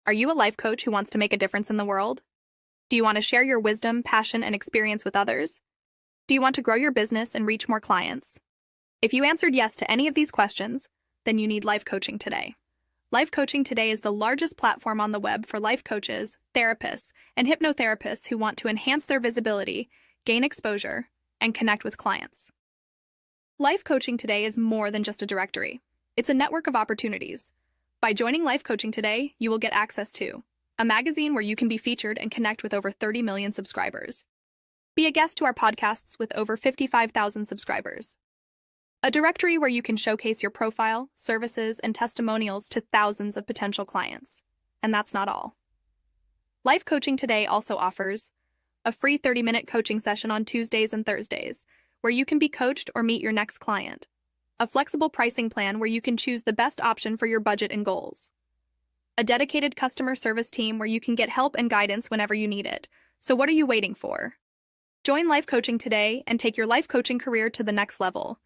Are you a life coach who wants to make a difference in the world? Do you want to share your wisdom, passion, and experience with others? Do you want to grow your business and reach more clients? If you answered yes to any of these questions, then you need Life Coaching Today. Life Coaching Today is the largest platform on the web for life coaches, therapists, and hypnotherapists who want to enhance their visibility, gain exposure, and connect with clients. Life Coaching Today is more than just a directory. It's a network of opportunities. By joining Life Coaching Today, you will get access to a magazine where you can be featured and connect with over 30 million subscribers. Be a guest to our podcasts with over 55,000 subscribers. A directory where you can showcase your profile, services, and testimonials to thousands of potential clients. And that's not all. Life Coaching Today also offers a free 30-minute coaching session on Tuesdays and Thursdays, where you can be coached or meet your next client. A flexible pricing plan where you can choose the best option for your budget and goals. A dedicated customer service team where you can get help and guidance whenever you need it. So what are you waiting for? Join Life Coaching Today and take your life coaching career to the next level.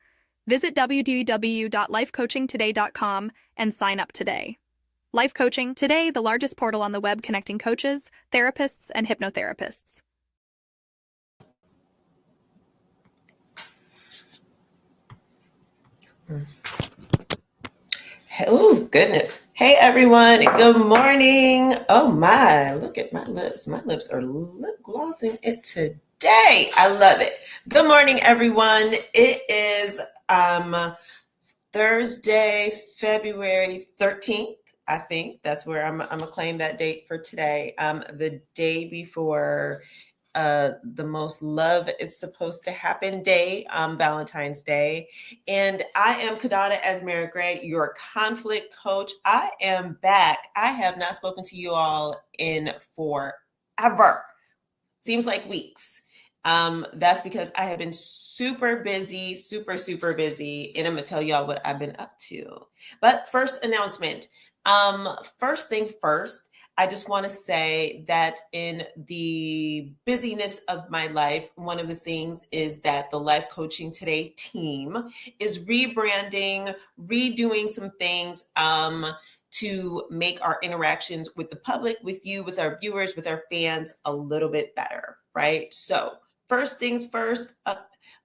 Visit www.lifecoachingtoday.com and sign up today. Life Coaching Today, the largest portal on the web connecting coaches, therapists, and hypnotherapists. Oh, goodness. Hey, everyone. Good morning. Oh, my. Look at my lips. My lips are lip glossing it today. I love it. Good morning, everyone. It is Thursday, February 13th. I think that's where I'm going to claim that date for today. The day before the most love is supposed to happen day, Valentine's Day. And I am Kiddada Asmara Grey, your conflict coach. I am back. I have not spoken to you all in forever. Seems like weeks. That's because I have been super busy, super busy. And I'm going to tell y'all what I've been up to. But first announcement. First thing first, I just want to say that in the busyness of my life, one of the things is that the Life Coaching Today team is rebranding, redoing some things to make our interactions with the public, with you, with our viewers, with our fans a little bit better, right? So first things first,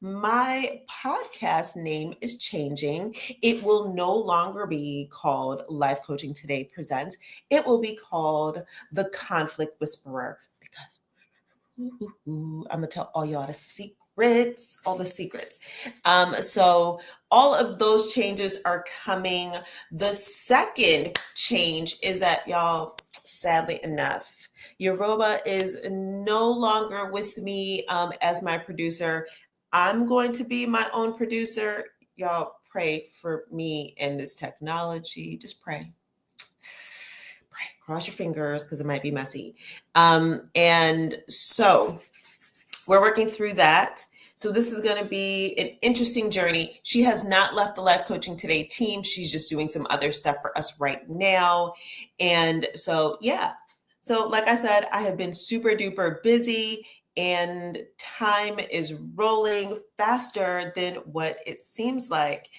my podcast name is changing. It will no longer be called Life Coaching Today Presents. It will be called The Conflict Whisperer because I'm going to tell all y'all the secrets, all the secrets. So all of those changes are coming. The second change is that, y'all, sadly enough, Yoruba is no longer with me as my producer. I'm going to be my own producer. Y'all pray for me and this technology. Just pray. Pray. Cross your fingers because it might be messy. And so we're working through that. So this is going to be an interesting journey. She has not left the Life Coaching Today team. She's just doing some other stuff for us right now. And so, yeah. So like I said, I have been super duper busy. And time is rolling faster than what it seems like.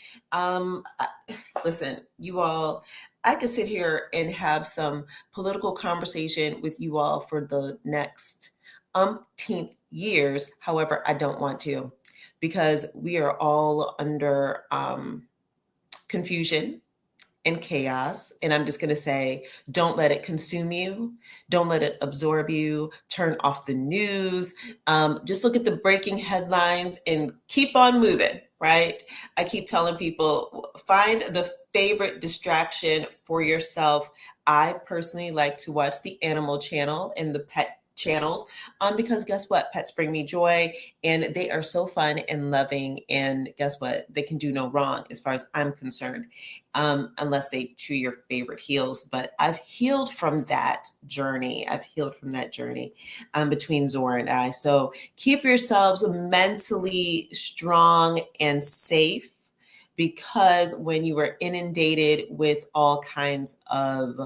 Listen, you all, I could sit here and have some political conversation with you all for the next umpteenth years. However, I don't want to because we are all under confusion and chaos. And I'm just going to say, don't let it consume you. Don't let it absorb you. Turn off the news. Just look at the breaking headlines and keep on moving, right? I keep telling people, find the favorite distraction for yourself. I personally like to watch the Animal Channel and the Pet channels because guess what? Pets bring me joy and they are so fun and loving. And guess what? They can do no wrong as far as I'm concerned, unless they chew your favorite heels. But I've healed from that journey. Between Zora and I. So keep yourselves mentally strong and safe because when you are inundated with all kinds of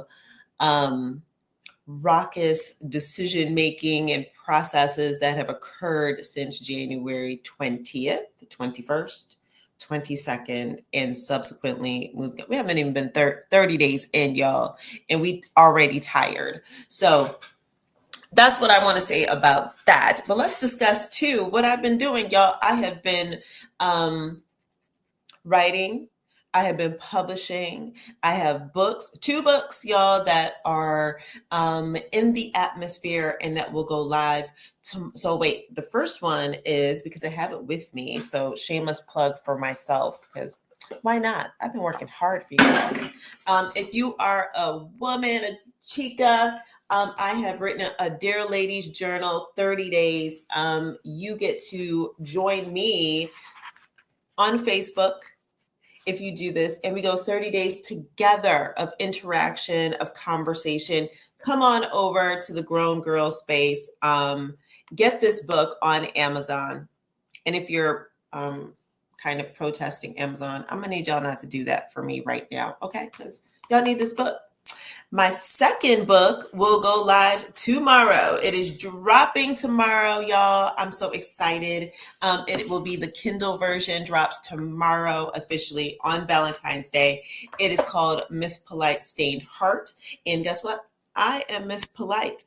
raucous decision-making and processes that have occurred since January 20th, the 21st, 22nd, and subsequently we haven't even been 30 days in, y'all, and we already tired. So that's what I want to say about that. But let's discuss too what I've been doing, y'all. I have been writing. I have been publishing. I have books, 2 books, y'all, that are in the atmosphere and that will go live. So wait, the first one is, because I have it with me, so shameless plug for myself, because why not? I've been working hard for you guys. If you are a woman, a chica, I have written a Dear Ladies Journal, 30 days. You get to join me on Facebook if you do this, and we go 30 days together of interaction, of conversation. Come on over to the Grown Girl Space. Get this book on Amazon. And if you're kind of protesting Amazon, I'm gonna need y'all not to do that for me right now, okay? Because y'all need this book. My second book will go live tomorrow. It is dropping tomorrow, y'all. I'm so excited. It will be the Kindle version, drops tomorrow officially on Valentine's Day. It is called Miss Polite Stained Heart. And guess what? I am Miss Polite.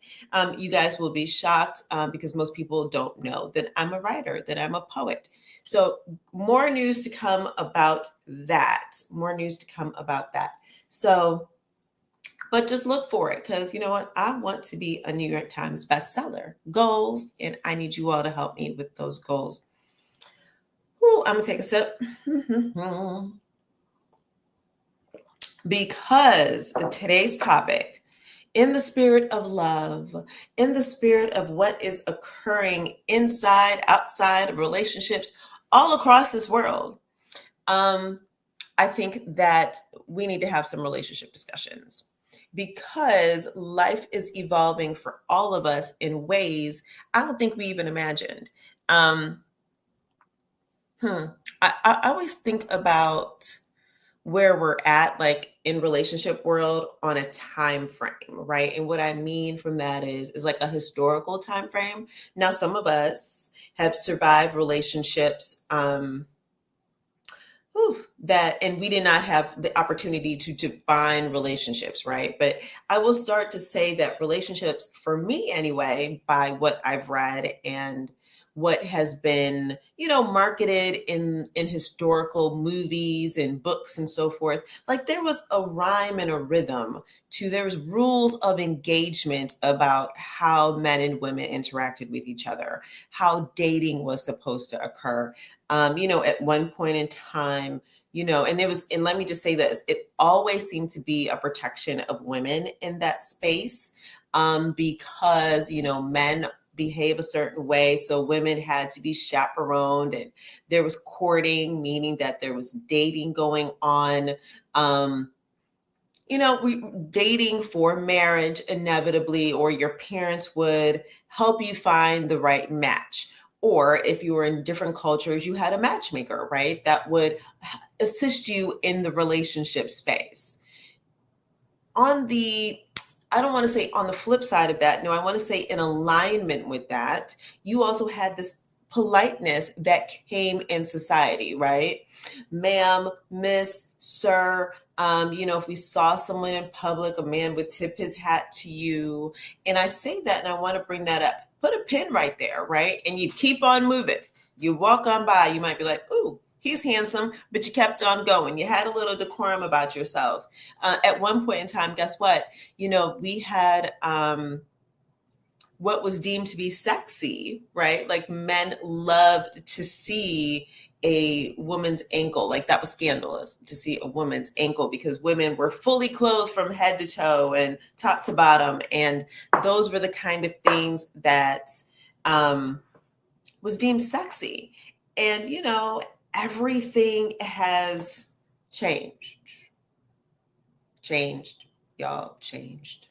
You guys will be shocked because most people don't know that I'm a writer, that I'm a poet. So more news to come about that. More news to come about that. So, but just look for it, because you know what? I want to be a New York Times bestseller. Goals, and I need you all to help me with those goals. Ooh, I'm going to take a sip. Because today's topic, in the spirit of love, in the spirit of what is occurring inside, outside of relationships all across this world, I think that we need to have some relationship discussions, because life is evolving for all of us in ways I don't think we even imagined. I always think about where we're at, like in relationship world, on a time frame, right? And what I mean from that is like a historical time frame. Now, some of us have survived relationships and we did not have the opportunity to define relationships, right? But I will start to say that relationships, for me anyway, by what I've read and what has been, marketed in historical movies and books and so forth, like there was a rhyme and a rhythm to, there was rules of engagement about how men and women interacted with each other, how dating was supposed to occur. At one point in time, and let me just say this, it always seemed to be a protection of women in that space, because, men behave a certain way. So women had to be chaperoned, and there was courting, meaning that there was dating going on. We dating for marriage inevitably, or your parents would help you find the right match. Or if you were in different cultures, you had a matchmaker, right? That would assist you in the relationship space. I don't want to say on the flip side of that. No, I want to say in alignment with that, you also had this politeness that came in society, right? Ma'am, miss, sir. If we saw someone in public, a man would tip his hat to you. And I say that, and I want to bring that up. Put a pin right there, right? And you keep on moving. You walk on by, you might be like, ooh, he's handsome, but you kept on going. You had a little decorum about yourself. At one point in time, guess what? We had what was deemed to be sexy, right? Like men loved to see a woman's ankle. Like that was scandalous to see a woman's ankle, because women were fully clothed from head to toe and top to bottom. And those were the kind of things that was deemed sexy. And, everything has changed. Y'all, changed.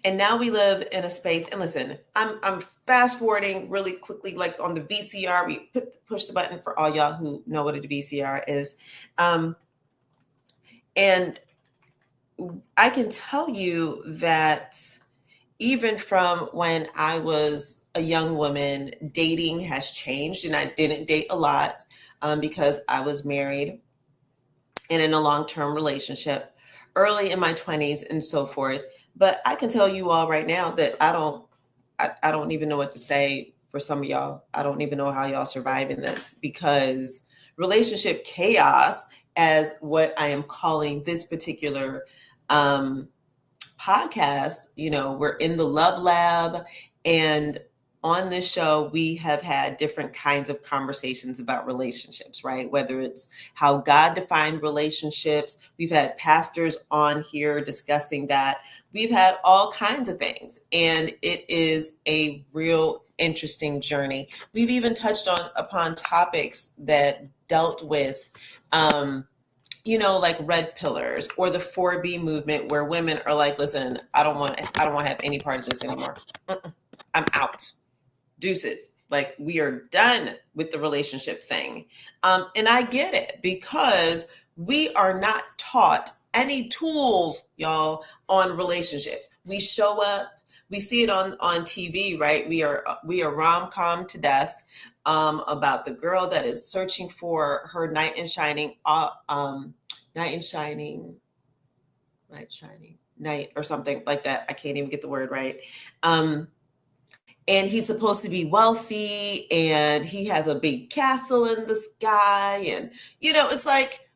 And now we live in a space, and listen, I'm fast forwarding really quickly, like on the VCR, we push the button for all y'all who know what a VCR is. And I can tell you that even from when I was a young woman, dating has changed, and I didn't date a lot. because I was married and in a long-term relationship early in my 20s and so forth. But I can tell you all right now that I don't even know what to say for some of y'all. I don't even know how y'all survive in this, because relationship chaos, as what I am calling this particular podcast, we're in the Love Lab, and on this show, we have had different kinds of conversations about relationships, right? Whether it's how God defined relationships, we've had pastors on here discussing that. We've had all kinds of things, and it is a real interesting journey. We've even touched upon topics that dealt with, like red pillars or the 4B movement, where women are like, listen, I don't want to have any part of this anymore. I'm out. Deuces. Like, we are done with the relationship thing. And I get it, because we are not taught any tools, y'all, on relationships. We show up, we see it on TV, right? We are rom-com to death, about the girl that is searching for her knight in shining, night or something like that. I can't even get the word right. And he's supposed to be wealthy, and he has a big castle in the sky. And, it's like,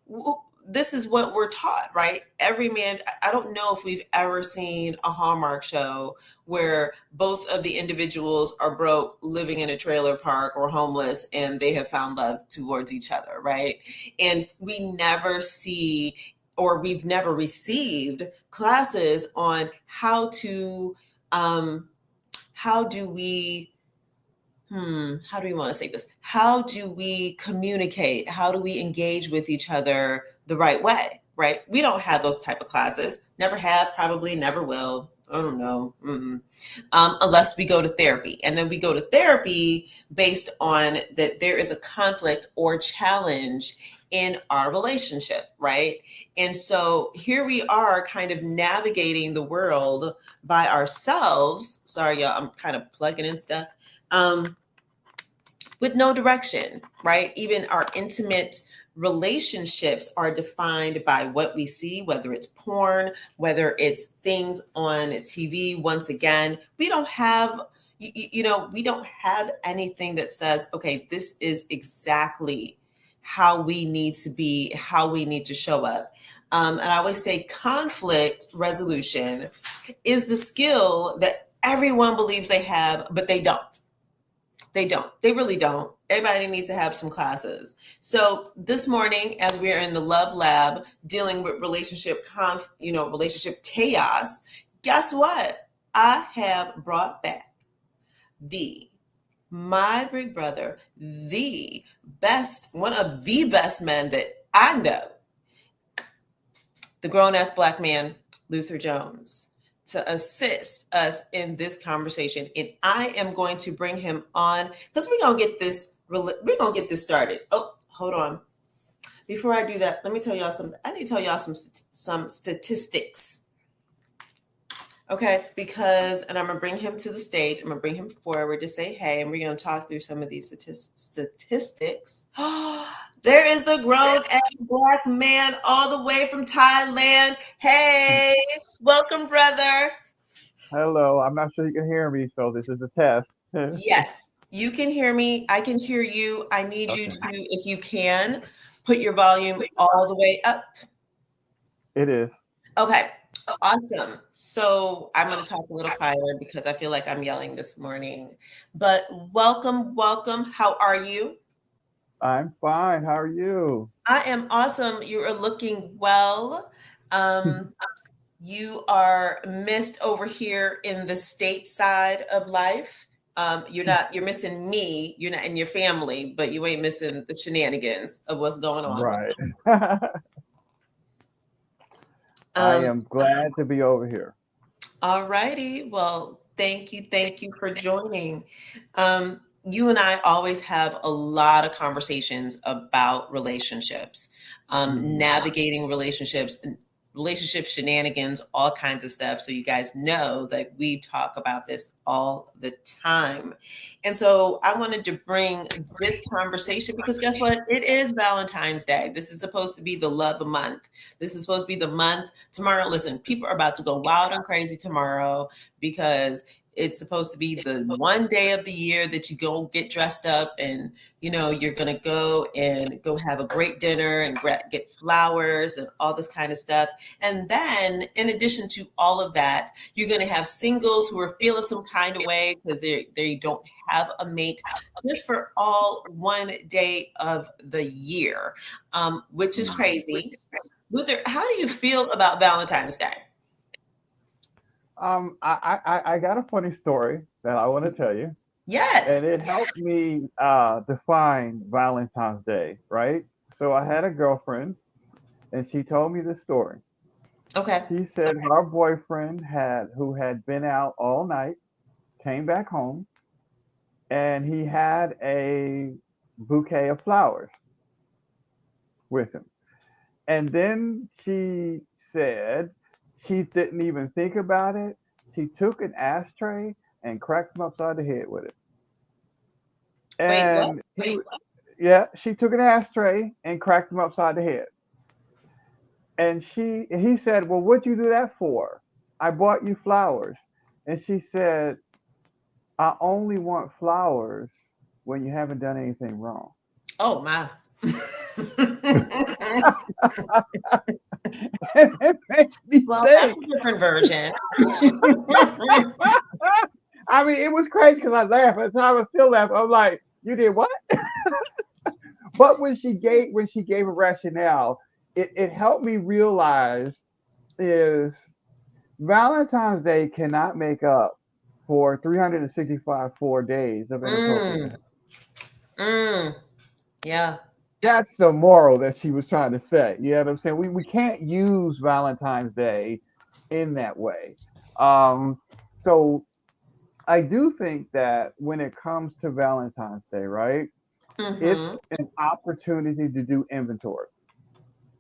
this is what we're taught, right? Every man, I don't know if we've ever seen a Hallmark show where both of the individuals are broke, living in a trailer park, or homeless, and they have found love towards each other, right? And we never see, or we've never received classes on how do we want to say this? How do we communicate? How do we engage with each other the right way, right? We don't have those type of classes. Never have, probably never will. I don't know. Unless we go to therapy. And then we go to therapy based on that there is a conflict or challenge in our relationship, right? And so here we are, kind of navigating the world by ourselves. Sorry, y'all, I'm kind of plugging in stuff. With no direction, right? Even our intimate relationships are defined by what we see, whether it's porn, whether it's things on TV. Once again, we don't have, we don't have anything that says, okay, this is exactly how we need to be, how we need to show up. And I always say conflict resolution is the skill that everyone believes they have, but they don't. They don't. They really don't. Everybody needs to have some classes. So this morning, as we are in the Love Lab dealing with relationship chaos, guess what? I have brought back my big brother, one of the best men that I know, the grown-ass Black man, Luther Jones, to assist us in this conversation. And I am going to bring him on because we're going to get this started. Oh, hold on. Before I do that, let me tell y'all something. I need to tell y'all some statistics. Okay, and I'm going to bring him to the stage. I'm going to bring him forward to say hey, and we're going to talk through some of these statistics. There is the grown-ass Black man all the way from Thailand. Hey, welcome, brother. Hello. I'm not sure you can hear me, so this is a test. Yes, you can hear me. I can hear you. I need you to, if you can, put your volume all the way up. It is. Okay, awesome. So I'm going to talk a little quieter because I feel like I'm yelling this morning. But welcome. How are you? I'm fine. How are you? I am awesome. You are looking well. You are missed over here in the state side of life. You're missing me. You're not in your family, but you ain't missing the shenanigans of what's going on. Right. I am glad to be over here. All righty. Well, thank you for joining. You and I always have a lot of conversations about relationships, navigating relationships, relationship shenanigans, all kinds of stuff. So you guys know that we talk about this all the time. And so I wanted to bring this conversation because guess what? It is Valentine's Day. This is supposed to be the love month. This is supposed to be the month. Tomorrow, listen, people are about to go wild and crazy tomorrow because it's supposed to be the one day of the year that you go get dressed up and, you're going to go have a great dinner and get flowers and all this kind of stuff. And then in addition to all of that, you're going to have singles who are feeling some kind of way because they don't have a mate just for all one day of the year, which is crazy. Luther, how do you feel about Valentine's Day? I got a funny story that I want to tell you. Yes. And it helped me define Valentine's Day, right? So I had a girlfriend and she told me this story. Okay. She said her boyfriend who had been out all night, came back home, and he had a bouquet of flowers with him. And then she said she didn't even think about it. She took an ashtray and cracked him upside the head with it. And yeah, she took an ashtray and cracked him upside the head. And he said, "Well, what'd you do that for? I bought you flowers." And she said, "I only want flowers when you haven't done anything wrong." Oh my. It makes me Well, think. that's a different version. I mean, it was crazy because I laughed. At the time, I still laugh. I'm like, "You did what?" But when she gave a rationale, it helped me realize is Valentine's Day cannot make up for 365 days of inappropriate. Yeah. That's the moral that she was trying to say. You know what I'm saying? We can't use Valentine's Day in that way. So I do think that when it comes to Valentine's Day, right, it's an opportunity to do inventory.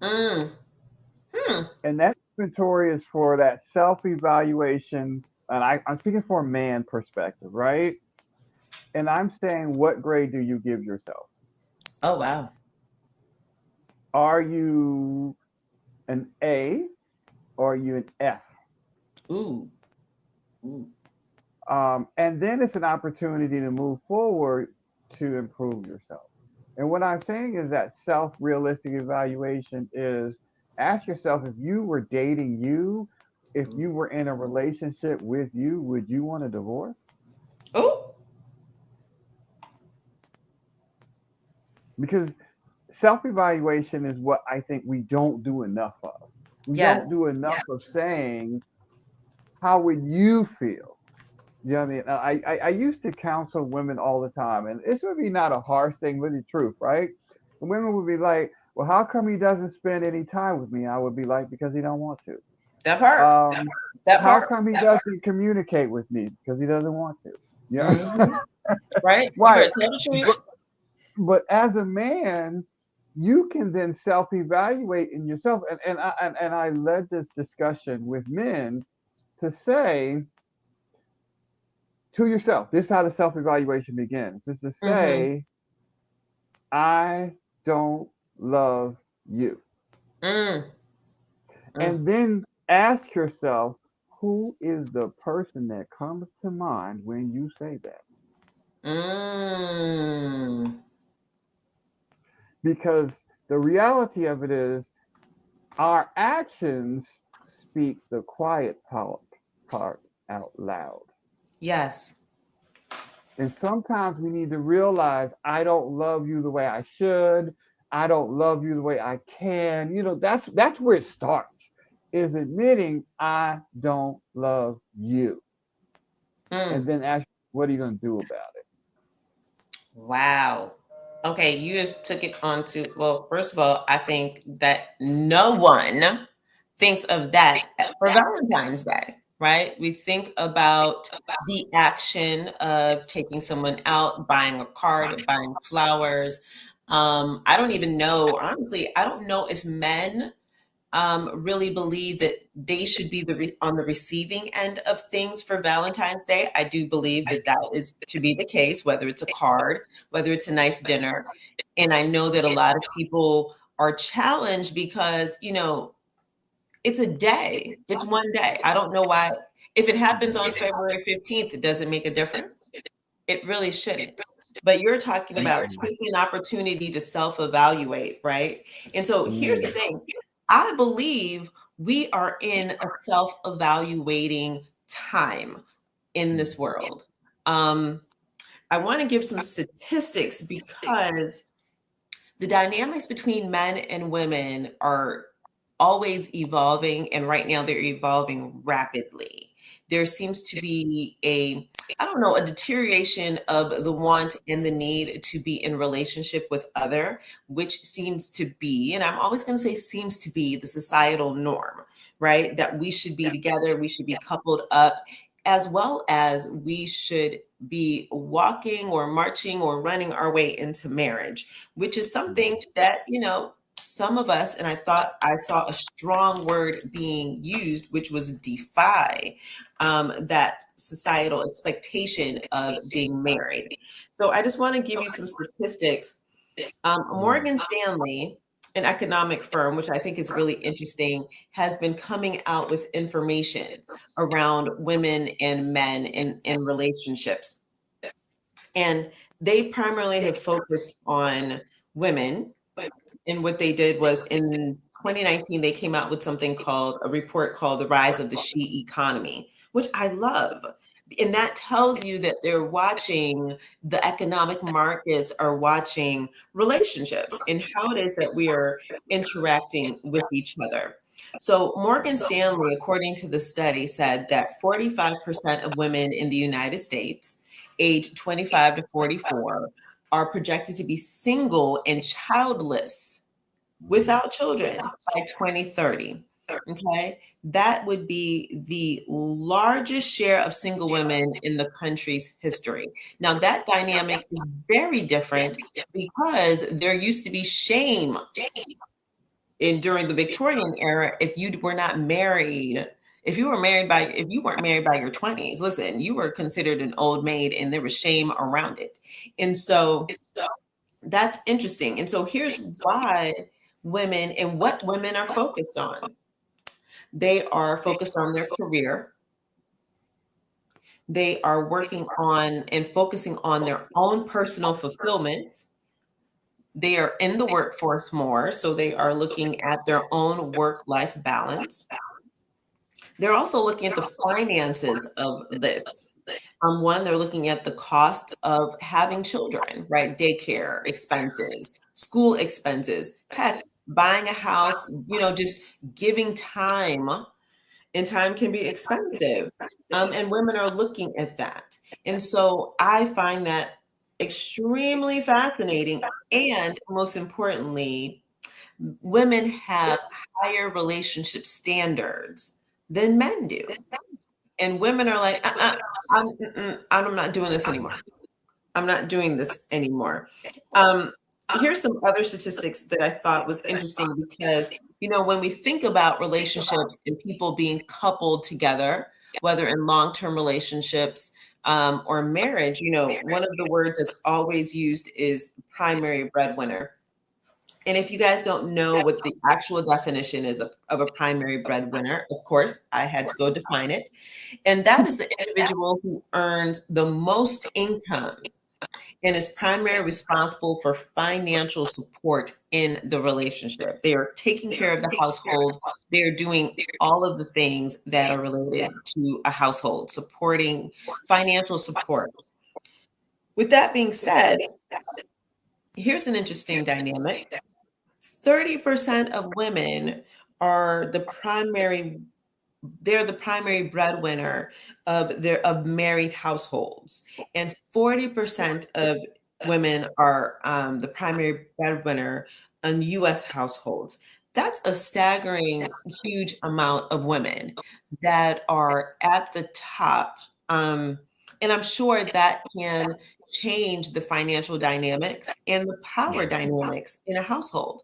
And that inventory is for that self-evaluation. And I'm speaking from a man perspective, right? And I'm saying, what grade do you give yourself? Oh, wow. Are you an A or are you an F? Ooh. And then it's an opportunity to move forward to improve yourself. And what I'm saying is that self-realistic evaluation is ask yourself if you were dating you, if you were in a relationship with you, would you want a divorce? Oh. Because self-evaluation is what I think we don't do enough of. We don't do enough of saying, how would you feel? You know what I mean? I used to counsel women all the time, and this would be not a harsh thing, but the truth, right? And women would be like, "Well, how come he doesn't spend any time with me?" I would be like, "Because he don't want to." That part. How come he doesn't communicate with me? Because he doesn't want to. Yeah. Right. Right. Right. But as a man, you can then self-evaluate in yourself. And I led this discussion with men to say to yourself, this is how the self-evaluation begins. Is to say, I don't love you. And then ask yourself, who is the person that comes to mind when you say that? Because the reality of it is our actions speak the quiet part out loud. Yes. And sometimes we need to realize, I don't love you the way I should. I don't love you the way I can. You know, that's where it starts, is admitting I don't love you. And then ask, what are you going to do about it? Wow. Okay, you just took it on to, well, first of all, I think that no one thinks of that for Valentine's Day, right? We think about the action of taking someone out, buying a card, buying flowers. I don't even know, honestly, I don't know if men really believe that they should be on the receiving end of things for Valentine's Day. I do believe that that is to be the case, whether it's a card, whether it's a nice dinner. And I know that a lot of people are challenged because, it's a day. It's one day. I don't know why. If it happens on February 15th, it doesn't make a difference. It really shouldn't. But you're talking about taking an opportunity to self-evaluate, right? And so here's the thing. I believe we are in a self-evaluating time in this world. I want to give some statistics because the dynamics between men and women are always evolving, and right now they're evolving rapidly. There seems to be a deterioration of the want and the need to be in relationship with other, which seems to be, and I'm always going to say seems to be, the societal norm, right? That we should be together, we should be coupled up, as well as we should be walking or marching or running our way into marriage, which is something that, some of us, and I thought I saw a strong word being used, which was defy that societal expectation of being married. So I just want to give you some statistics. Morgan Stanley, an economic firm, which I think is really interesting, has been coming out with information around women and men in relationships. And they primarily have focused on women. And what they did was in 2019, they came out with a report called The Rise of the She Economy, which I love. And that tells you that they're watching, the economic markets are watching relationships and how it is that we are interacting with each other. So Morgan Stanley, according to the study, said that 45% of women in the United States, age 25 to 44, are projected to be single and childless without children by 2030. Okay. That would be the largest share of single women in the country's history. Now, that dynamic is very different because there used to be shame during the Victorian era if you were not married. If you weren't married by your 20s, listen, you were considered an old maid and there was shame around it. And so that's interesting. And so here's why women and what women are focused on. They are focused on their career. They are working on and focusing on their own personal fulfillment. They are in the workforce more, so they are looking at their own work-life balance. They're also looking at the finances of this. One, they're looking at the cost of having children, right? Daycare expenses, school expenses, heck, buying a house, just giving time, and time can be expensive. And women are looking at that. And so I find that extremely fascinating. And most importantly, women have higher relationship standards than men do. And women are like, I'm not doing this anymore. I'm not doing this anymore. Here's some other statistics that I thought was interesting because, when we think about relationships and people being coupled together, whether in long-term relationships or marriage, one of the words that's always used is primary breadwinner. And if you guys don't know what the actual definition is of a primary breadwinner, of course, I had to go define it. And that is the individual who earns the most income and is primarily responsible for financial support in the relationship. They are taking care of the household. They're doing all of the things that are related to a household, supporting financial support. With that being said, here's an interesting dynamic. 30% of women are they're the primary breadwinner of married households, and 40% of women are the primary breadwinner in U.S. households. That's a staggering, huge amount of women that are at the top. And I'm sure that can change the financial dynamics and the power dynamics in a household.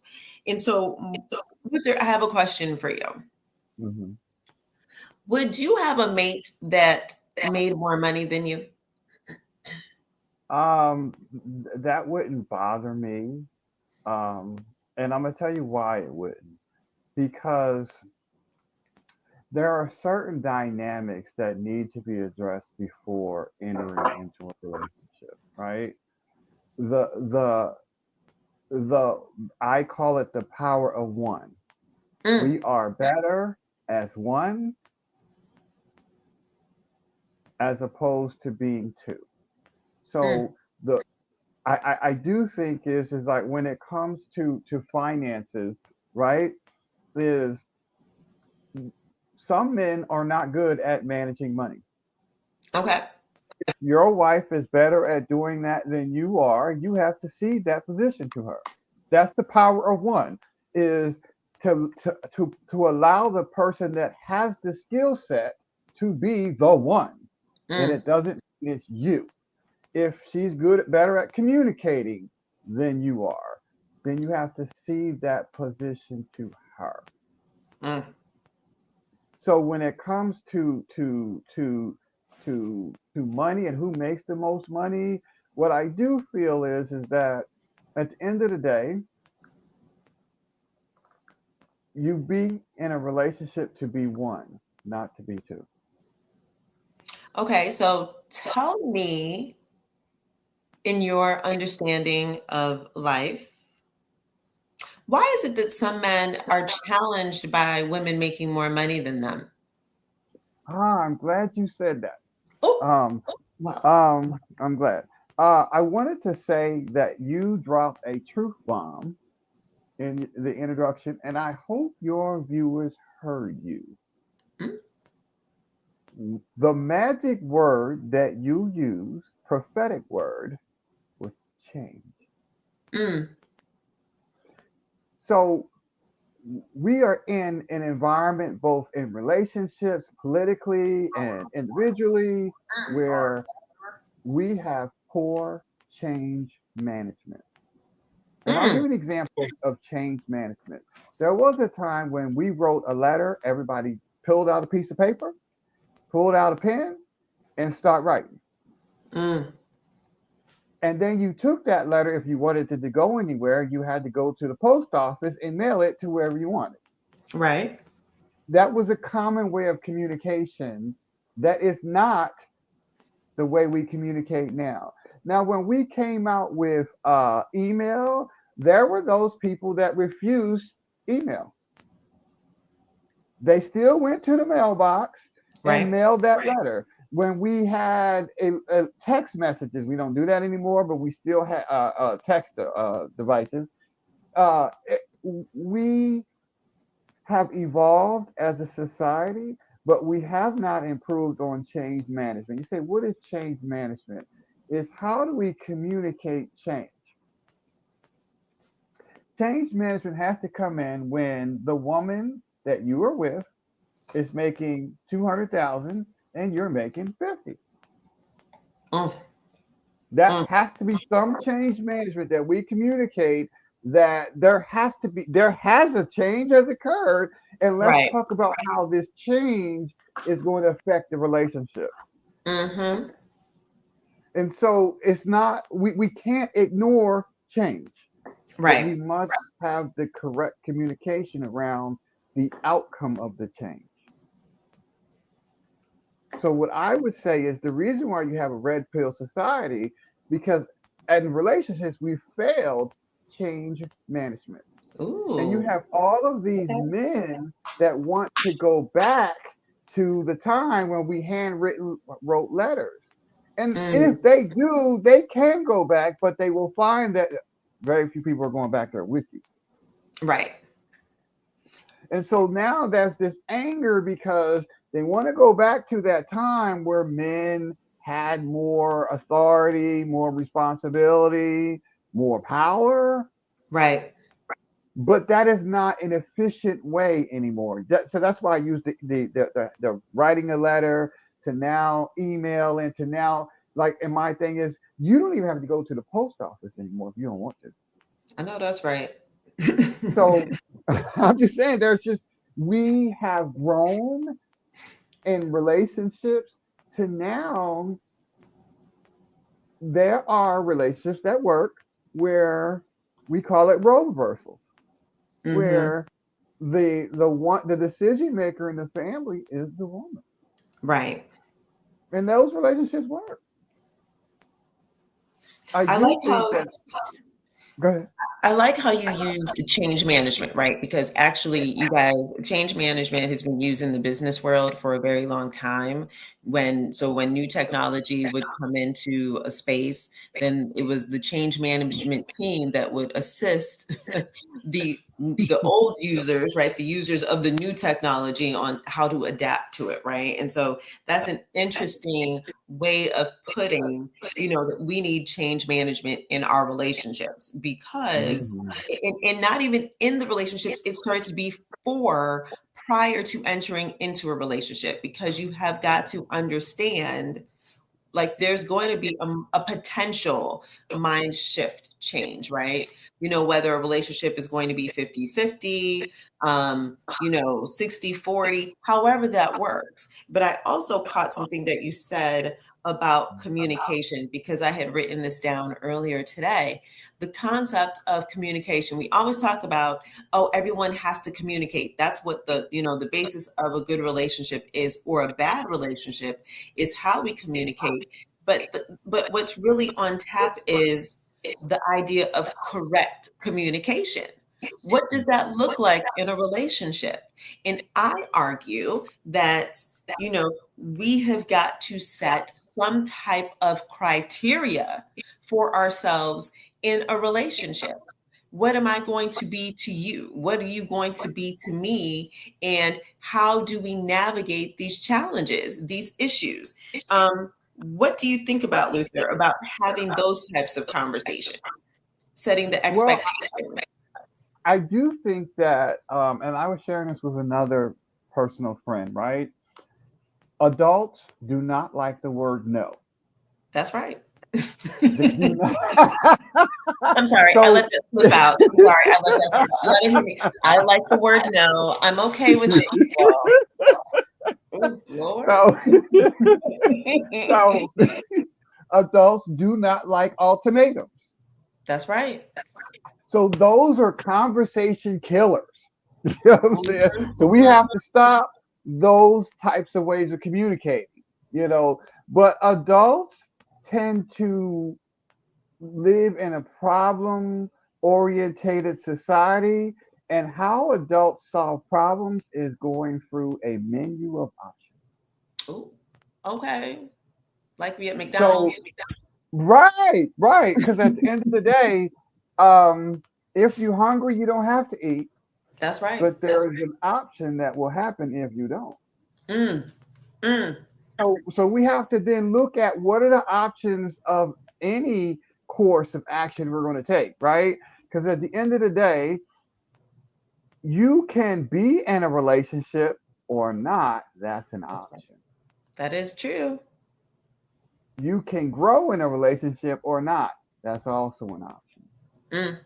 And so, I have a question for you. Mhm. Would you have a mate that made more money than you? That wouldn't bother me. Um, and I'm gonna tell you why it wouldn't. Because there are certain dynamics that need to be addressed before entering into a relationship, right? The the the I call it the power of one. Mm, We are better as one as opposed to being two. mm, So the I do think is like when it comes to finances, right? Is some men are not good at managing money. okay. If your wife is better at doing that than you are, you have to cede that position to her. That's the power of one, is to allow the person that has the skill set to be the one. And Mm, it doesn't mean it's you. If she's better at communicating than you are, then you have to cede that position to her. mm. So when it comes to money and who makes the most money, what I do feel is that at the end of the day, you be in a relationship to be one, not to be two. Okay, so tell me, in your understanding of life, why is it that some men are challenged by women making more money than them? I'm glad you said that. Oh, Um, wow. I'm glad. I wanted to say that you dropped a truth bomb in the introduction, and I hope your viewers heard you. Mm, The magic word that you use, prophetic word, was change. mm, So we are in an environment, both in relationships, politically, and individually, where we have poor change management. And I'll give mm. you an example of change management. There was a time when we wrote a letter, everybody pulled out a piece of paper, pulled out a pen, and start writing. Mm, And then you took that letter, if you wanted it to go anywhere, you had to go to the post office and mail it to wherever you wanted. right. That was a common way of communication that is not the way we communicate now. Now, when we came out with email, there were those people that refused email. They still went to the mailbox and Right. mailed that letter. When we had a text messages, we don't do that anymore, but we still have text devices. We have evolved as a society, but we have not improved on change management. You say, what is change management? Is how do we communicate change? Change management has to come in when the woman that you are with is making 200,000 and you're making 50. Mm, That mm. has to be some change management that we communicate that there has a change has occurred, and let's Right. talk about how this change is going to affect the relationship. Mm-hmm. And so it's not we can't ignore change, but we Right. must have the correct communication around the outcome of the change. So what I would say is the reason why you have a red pill society, because in relationships we failed change management. And you Ooh. have all of these Okay. men that want to go back to the time when we handwritten wrote letters. And Mm, if they do, they can go back, but they will find that very few people are going back there with you. right. And so now there's this anger because they want to go back to that time where men had more authority, more responsibility, more power, Right. but that is not an efficient way anymore. So that's why I use the writing a letter to now email and to now like. And my thing is, you don't even have to go to the post office anymore if you don't want to. I know that's right. So I'm just saying, we have grown in relationships to now there are relationships that work where we call it role reversals, Mm-hmm. where the decision maker in the family is the woman, Right. and those relationships work. I I do like think how that. Go ahead. I like how you use change management, right? Because actually, you guys, change management has been used in the business world for a very long time. When new technology would come into a space, then it was the change management team that would assist the old users, right? The users of the new technology on how to adapt to it, right? And so that's an interesting way of putting, that we need change management in our relationships, because Mhm. and not even in the relationships, it starts before, prior to entering into a relationship, because you have got to understand, like, there's going to be a potential mind shift change, right? Whether a relationship is going to be 50-50, 60-40, however that works. But I also caught something that you said about communication, because I had written this down earlier today. The concept of communication. We always talk about, oh, everyone has to communicate. That's what the basis of a good relationship is, or a bad relationship is how we communicate. But what's really on tap is the idea of correct communication. What does that look like in a relationship? And I argue that, we have got to set some type of criteria for ourselves in a relationship. What am I going to be to you? What are you going to be to me? And how do we navigate these challenges, these issues? What do you think about, Luther, about having those types of conversations, setting the Well, expectation? I do think that, and I was sharing this with another personal friend, right? Adults do not like the word no. That's right. They do not. I'm sorry, I So, let that slip out. I'm sorry, I let that slip out. Let it hear me. I like the word no. I'm okay with it, you all. Oh, Lord. so, so adults do not like ultimatums. That's right. So those are conversation killers. You know what I'm saying? Mhm, So we mhm. have to stop those types of ways of communicating, you know. But adults tend to live in a problem orientated society, and how adults solve problems is going through a menu of options. Ooh, okay. Like we at So, McDonald's. right, because at the end of the day, um, if you're hungry, you don't have to eat, That's right. but there is an option that will happen if you don't. Mm, mm. So we have to then look at what are the options of any course of action we're going to take, right? Because at the end of the day, you can be in a relationship or not. That's an option. That is true. You can grow in a relationship or not. That's also an option. Mm,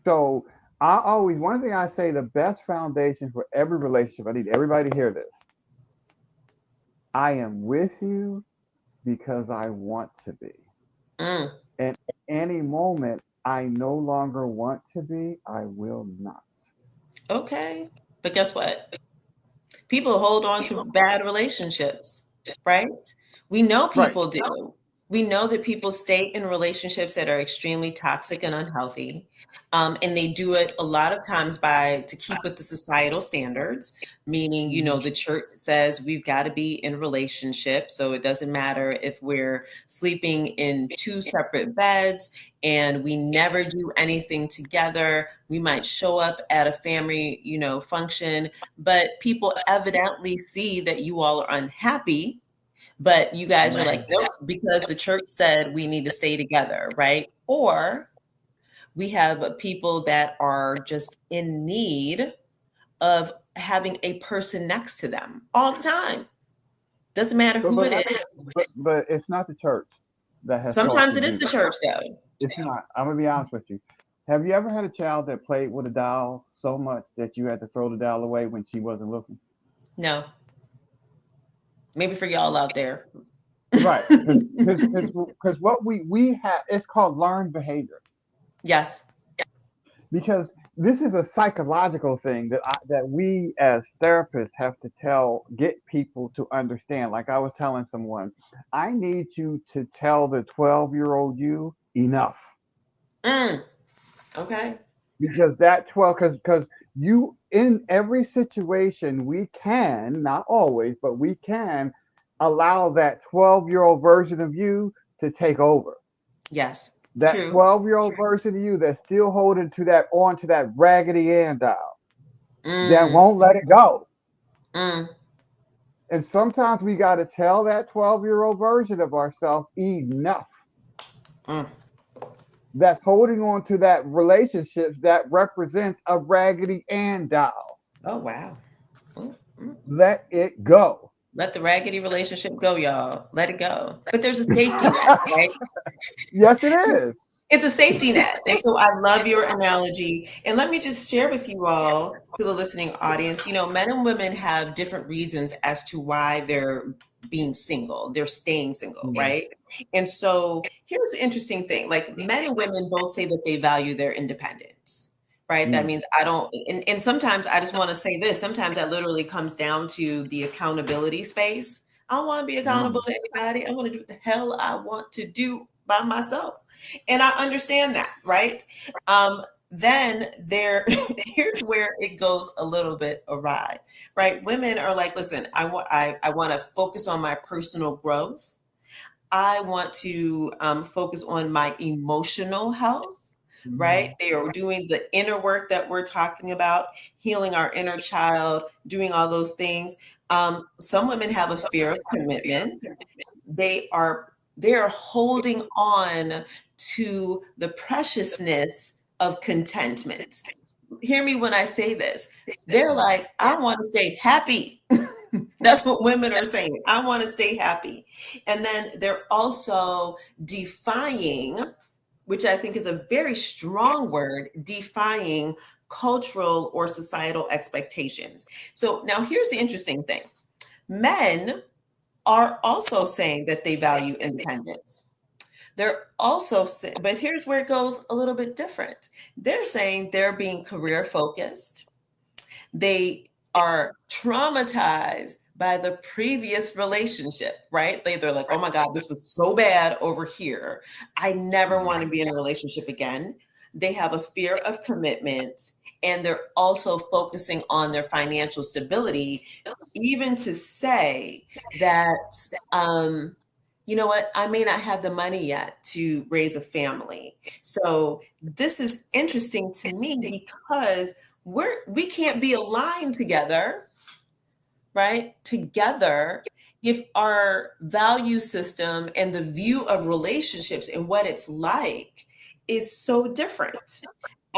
So one thing I say, the best foundation for every relationship, I need everybody to hear this. I am with you because I want to be. mm. And at any moment I no longer want to be, I will not. Okay. But guess what? People hold on to bad relationships, right? We know Right. people do. We know that people stay in relationships that are extremely toxic and unhealthy. And they do it a lot of times to keep with the societal standards, meaning, Mhm. the church says we've got to be in relationship. So it doesn't matter if we're sleeping in two separate beds and we never do anything together. We might show up at a family, function, but people evidently see that you all are unhappy, but you guys are like, nope, because the church said we need to stay together, right? Or we have people that are just in need of having a person next to them all the time. Doesn't matter But who but it I, is. but it's not the church that has taught Sometimes you it to is do the that. church, though. It's not. I'm gonna be honest with you. Have you ever had a child that played with a doll so much that you had to throw the doll away when she wasn't looking? No. Maybe for y'all out there. Right. Because what we have, it's called learned behavior. Yes. Because this is a psychological thing that we as therapists have to get people to understand. Like I was telling someone, I need you to tell the 12-year-old you enough. Okay. Because that 12, because you, in every situation, we can, not always, but we can allow that 12-year-old version of you to take over. Yes. That True. 12-year-old version of you that's still holding onto that Raggedy Ann doll that won't let it go. And sometimes we got to tell that 12-year-old version of ourselves enough. That's holding on to that relationship that represents a Raggedy Ann doll. Oh, wow. Let it go. Let the raggedy relationship go, y'all. Let it go. But there's a safety net, right? Yes, it is. It's a safety net. And so I love your analogy. And let me just share with you all, to the listening audience, men and women have different reasons as to why they're being single. They're staying single, right? And so here's the interesting thing. Like men and women both say that they value their independence, right? That means I don't, and sometimes I just want to say this, sometimes that literally comes down to the accountability space. I don't want to be accountable to anybody. I want to do what the hell I want to do by myself. And I understand that, right? Then here's where it goes a little bit awry, right? Women are like, listen, I want to focus on my personal growth. I want to focus on my emotional health, right? They are doing the inner work that we're talking about, healing our inner child, doing all those things. Some women have a fear of commitment. They are holding on to the preciousness of contentment. Hear me when I say this. They're like, I want to stay happy. That's what women are saying. I want to stay happy. And then they're also defying, which I think is a very strong word, defying cultural or societal expectations. So now here's the interesting thing. Men are also saying that they value independence. They're also saying, but here's where it goes a little bit different. They're saying they're being career focused. They are traumatized by the previous relationship, right? They're like, oh my God, this was so bad over here. I never want to be in a relationship again. They have a fear of commitment, and they're also focusing on their financial stability, even to say that, you know what, I may not have the money yet to raise a family. So this is interesting to me because we can't be aligned together, right? Together, if our value system and the view of relationships and what it's like is so different.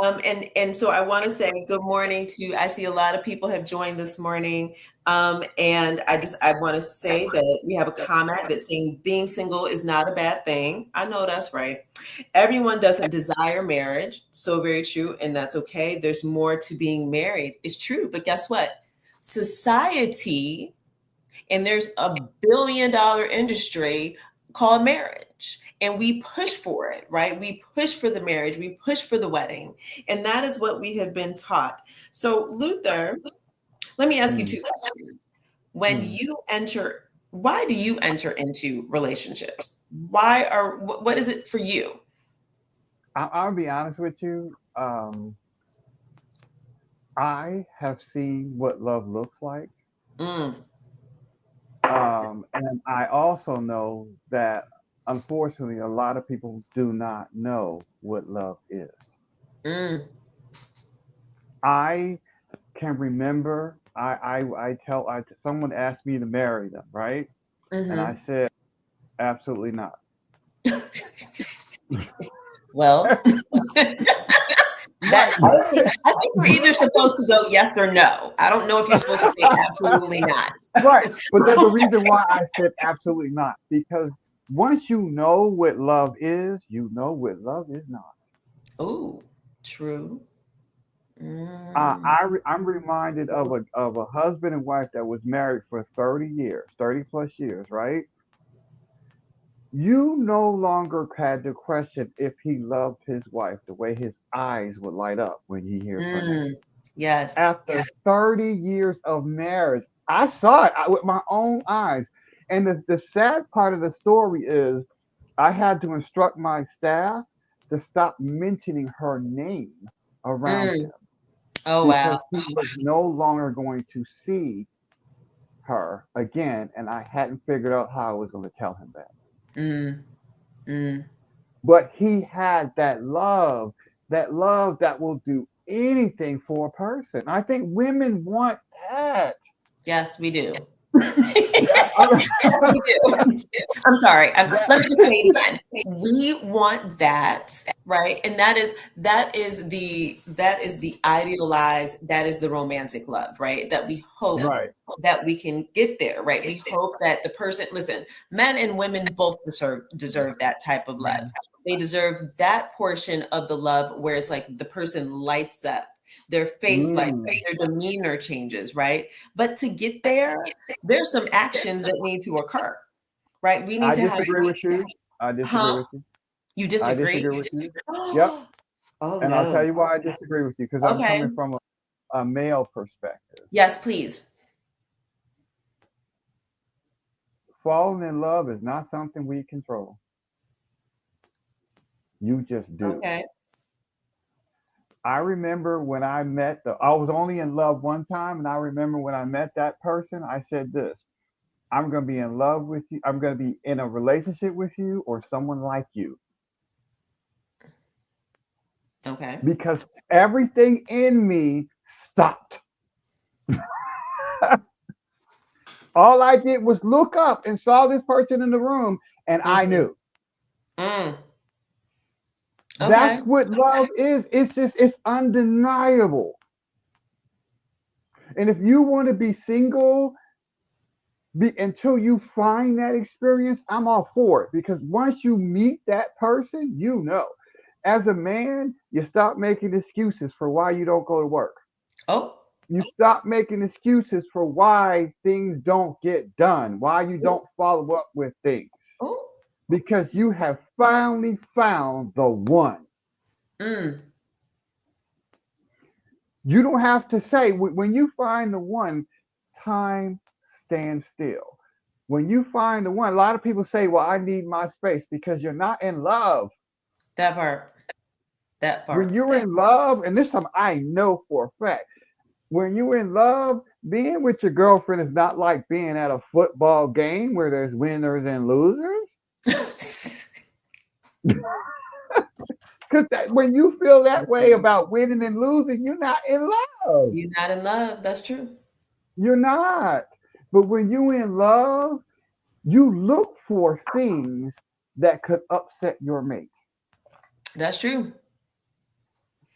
And so I want to say good morning I see a lot of people have joined this morning. And I want to say that we have a comment that's saying being single is not a bad thing. I know that's right. Everyone doesn't desire marriage. So very true. And that's okay. There's more to being married. It's true. But guess what? Society, and there's a $1 billion industry called marriage. And we push for it, right? We push for the marriage. We push for the wedding. And that is what we have been taught. So Luther, let me ask you two questions. Why do you enter into relationships? What is it for you? I'll be honest with you. I have seen what love looks like. And I also know that, unfortunately, a lot of people do not know what love is. I can remember someone asked me to marry them, right? And I said, absolutely not. Well, I think we're either supposed to go yes or no. I don't know if you're supposed to say absolutely not. Right. But there's a reason why I said absolutely not. Because once you know what love is, you know what love is not. Ooh. True. I'm reminded of a husband and wife that was married for 30 years, 30 plus years, right? You no longer had to question if he loved his wife the way his eyes would light up when he hears her name. Yes. After 30 years of marriage, I saw it with my own eyes. And the sad part of the story is I had to instruct my staff to stop mentioning her name around Mm. him Oh, wow. because he was no longer going to see her again. And I hadn't figured out how I was going to tell him that. Mm. Mm. But he had that love that will do anything for a person. I think women want that. Yes, we do. That, Yes, we do. I'm sorry. that, Let me just say it again. We want that, right? And that is the idealized, that is the romantic love, right? That we hope right. that we can get there, right? We hope that the person, listen, men and women both deserve that type of love. They deserve that portion of the love where it's like the person lights up, their face lights up, Mm. their demeanor changes, right? But to get there, there's some actions that need to occur, right? We need I to have, disagree with you. I disagree huh? with you. You I disagree? disagree with you. Yep. Oh And I'll tell no. you why I disagree with you because I'm Okay. coming from a male perspective. Yes, please. Falling in love is not something we control. You just do. Okay. I remember when I was only in love one time, and I remember when I met that person, I said this: I'm going to be in love with you. I'm going to be in a relationship with you or someone like you. Okay. Because everything in me stopped. All I did was look up and saw this person in the room, and I Mm-hmm. knew. Okay. That's what love is. It's undeniable. And if you want to be single until you find that experience, I'm all for it because once you meet that person, you know. As a man, you stop making excuses for why you don't go to work. Oh. You stop making excuses for why things don't get done, why you don't follow up with things, Oh. because you have finally found the one. Mm. You don't have to say, when you find the one, time stands still. When you find the one, a lot of people say, well, I need my space because you're not in love. That part. That When part. you're in love, and this is something I know for a fact, when you're in love, being with your girlfriend is not like being at a football game where there's winners and losers. Because when you feel that way about winning and losing, you're not in love. You're not in love. That's true. You're not. But when you're in love, you look for things that could upset your mate. That's true.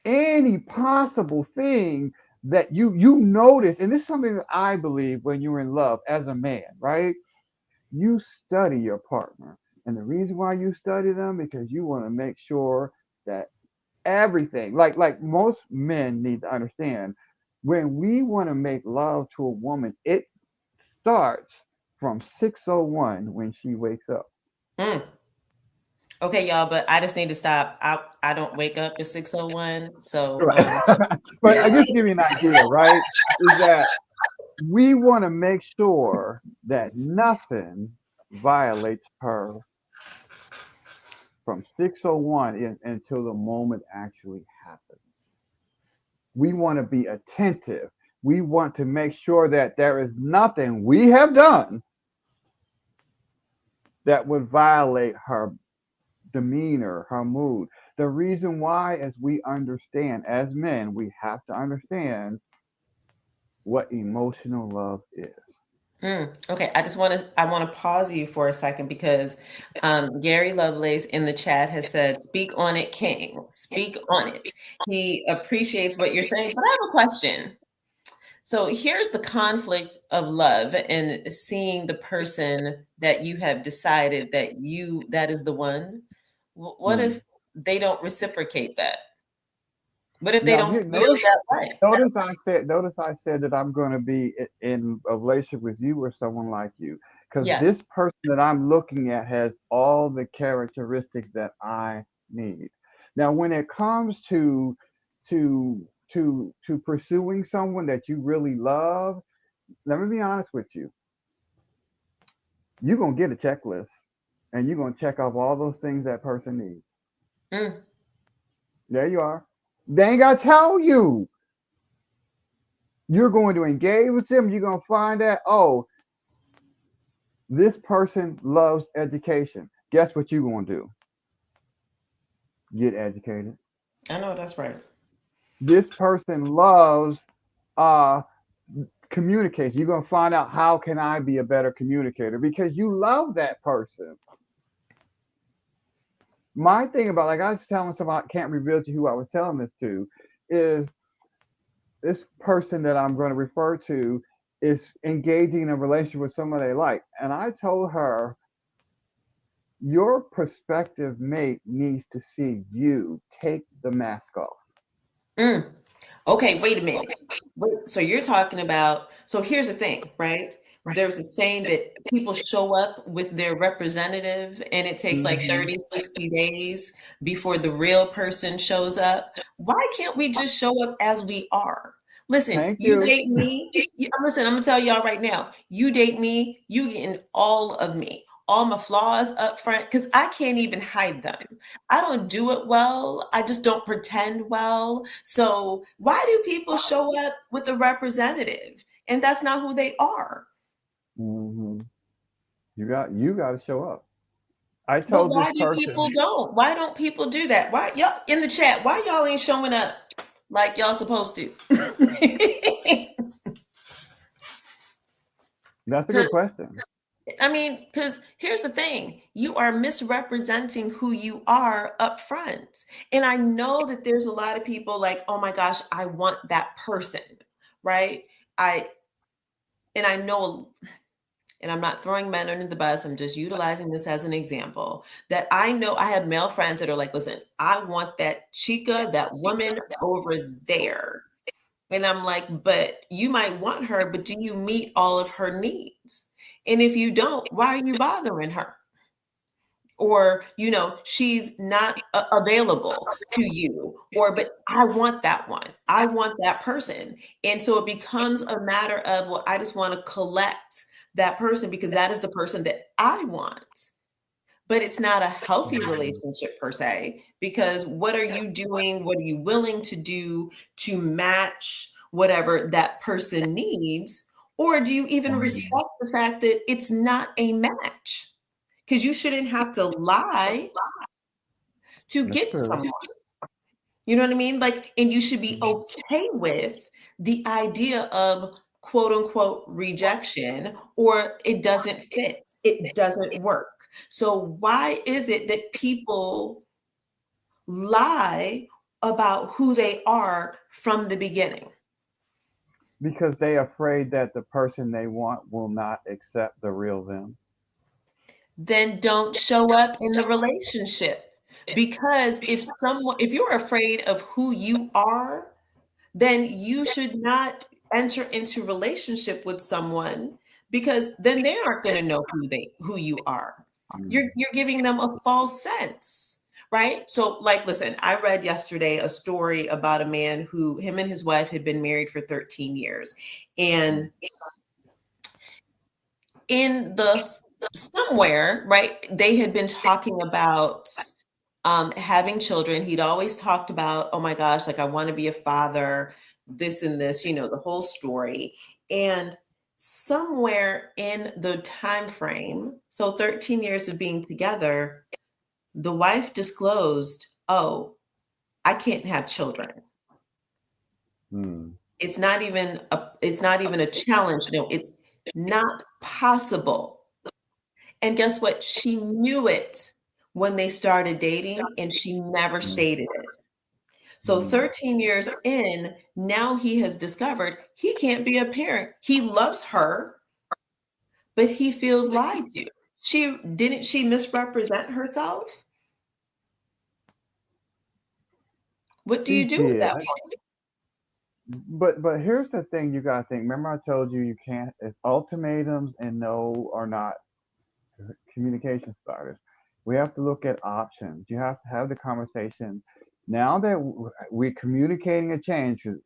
Any possible thing that you notice, and this is something that I believe when you're in love as a man, right? You study your partner. And the reason why you study them because you want to make sure that everything, like most men need to understand, when we want to make love to a woman, it starts from 6:01 when she wakes up. Mm. Okay, y'all, but I just need to stop. I don't wake up at 6:01. So Right. But I just give you an idea, right? Is that we want to make sure that nothing violates her from 6:01 until the moment actually happens. We want to be attentive. We want to make sure that there is nothing we have done that would violate her demeanor, her mood. The reason why is we understand, as men, we have to understand what emotional love is. Okay, I want to pause you for a second because Gary Lovelace in the chat has said, "Speak on it, King. Speak on it." He appreciates what you're saying, but I have a question. So here's the conflicts of love and seeing the person that you have decided that is the one. What Mm. if they don't reciprocate that? What if they Now don't here, feel that way? notice I said that I'm going to be in a relationship with you or someone like you, because Yes. this person that I'm looking at has all the characteristics that I need. Now, when it comes to to pursuing someone that you really love, let me be honest with you. You're gonna get a checklist, and you're gonna check off all those things that person needs. Mm. There you are. They ain't gotta tell you. You're going to engage with them. You're going to find out, oh, this person loves education. Guess what you're going to do? Get educated. I know that's right. This person loves uh, communication. You're going to find out, how can I be a better communicator? Because you love that person. My thing about, like I was telling somebody, I can't reveal to you who I was telling this to, is this person that I'm going to refer to is engaging in a relationship with someone they like. And I told her, your prospective mate needs to see you take the mask off. Mm. Okay, wait a minute. So you're talking about, so here's the thing, right? There's a saying that people show up with their representative and it takes like 30, 60 days before the real person shows up. Why can't we just show up as we are? Listen, Thank you you. date me. Listen, I'm gonna tell y'all right now. You date me, you getting all of me, all my flaws up front, because I can't even hide them. I don't do it well. I just don't pretend well. So why do people show up with a representative and that's not who they are? Mm-hmm. You got to show up. I But told why this do person. people don't? Why don't people do that? Why y'all in the chat? Why y'all ain't showing up like y'all supposed to? That's a good Because question. because here's the thing, you are misrepresenting who you are up front. And I know that there's a lot of people like, oh my gosh, I want that person, right? I and I know, and I'm not throwing men under the bus, I'm just utilizing this as an example, that I know I have male friends that are like, listen, I want that chica, that woman over there. And I'm like, but you might want her, but do you meet all of her needs? And if you don't, why are you bothering her? Or, she's not available to you, or, but I want that one. I want that person. And so it becomes a matter of, well, I just want to collect that person because that is the person that I want. But it's not a healthy relationship per se, because what are you doing? What are you willing to do to match whatever that person needs? Or do you even respect the fact that it's not a match? Because you shouldn't have to lie to That's get true. someone. You know what I mean? Like, and you should be okay with the idea of quote unquote rejection, or it doesn't fit, it doesn't work. So why is it that people lie about who they are from the beginning? Because they afraid that the person they want will not accept the real them. Then don't show up in the relationship. Because if you're afraid of who you are, then you should not enter into relationship with someone, because then they aren't going to know who you are. Mm. You're giving them a false sense, right? So like, listen, I read yesterday a story about a man who, him and his wife had been married for 13 years. And in the somewhere, right, they had been talking about having children. He'd always talked about, oh my gosh, like I want to be a father, this and this, the whole story. And somewhere in the time frame, so 13 years of being together, the wife disclosed, oh, I can't have children. Mm. It's not even a challenge. No, it's not possible. And guess what? She knew it when they started dating, and she never Mm. stated it. So Mm. 13 years in, now he has discovered he can't be a parent. He loves her, but he feels lied to. Didn't she misrepresent herself? What do She you do with did. that one? But here's the thing you gotta think. Remember I told you you can't if ultimatums and no are not communication starters. We have to look at options. You have to have the conversation. Now that we're communicating a change, 'cause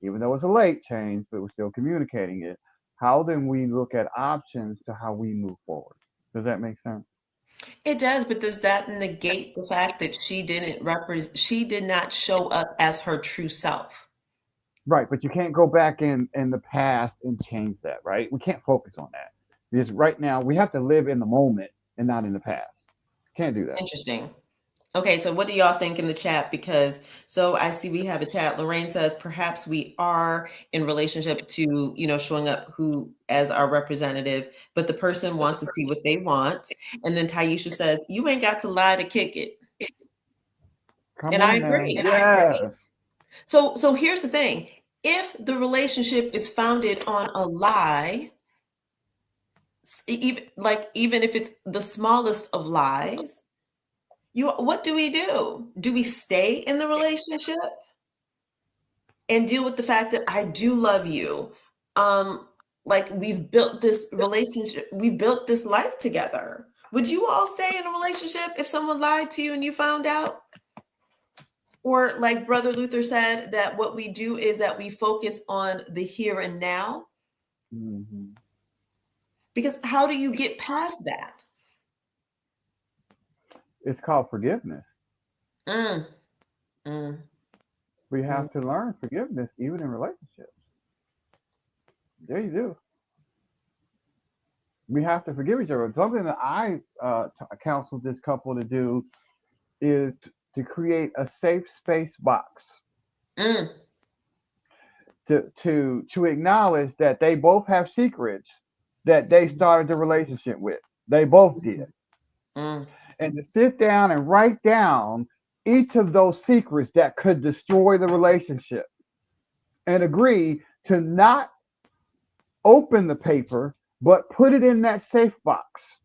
even though it's a late change, but we're still communicating it. How then we look at options to how we move forward? Does that make sense? It does, but does that negate the fact that she did not show up as her true self? Right, but you can't go back in the past and change that, right? We can't focus on that because right now we have to live in the moment and not in the past. Can't do that. Interesting. Okay, so what do y'all think in the chat? Because so I see we have a chat. Lorraine says perhaps we are in relationship to, showing up who as our representative, but the person wants to see what they want. And then Taisha says, you ain't got to lie to kick it. Come And I on now. agree. Yes. So here's the thing. If the relationship is founded on a lie, even if it's the smallest of lies, what do we do? Do we stay in the relationship and deal with the fact that I do love you? Like we've built this relationship, we built this life together. Would you all stay in a relationship if someone lied to you and you found out? Or like Brother Luther said, that what we do is that we focus on the here and now. Mm-hmm. Because how do you get past that? It's called forgiveness. Mm, mm, We mm. have to learn forgiveness even in relationships. Yeah, you do. We have to forgive each other. Something that I counsel this couple to do is to create a safe space box Mm, to acknowledge that they both have secrets that they started the relationship with. They both did. mm. And to sit down and write down each of those secrets that could destroy the relationship and agree to not open the paper, but put it in that safe box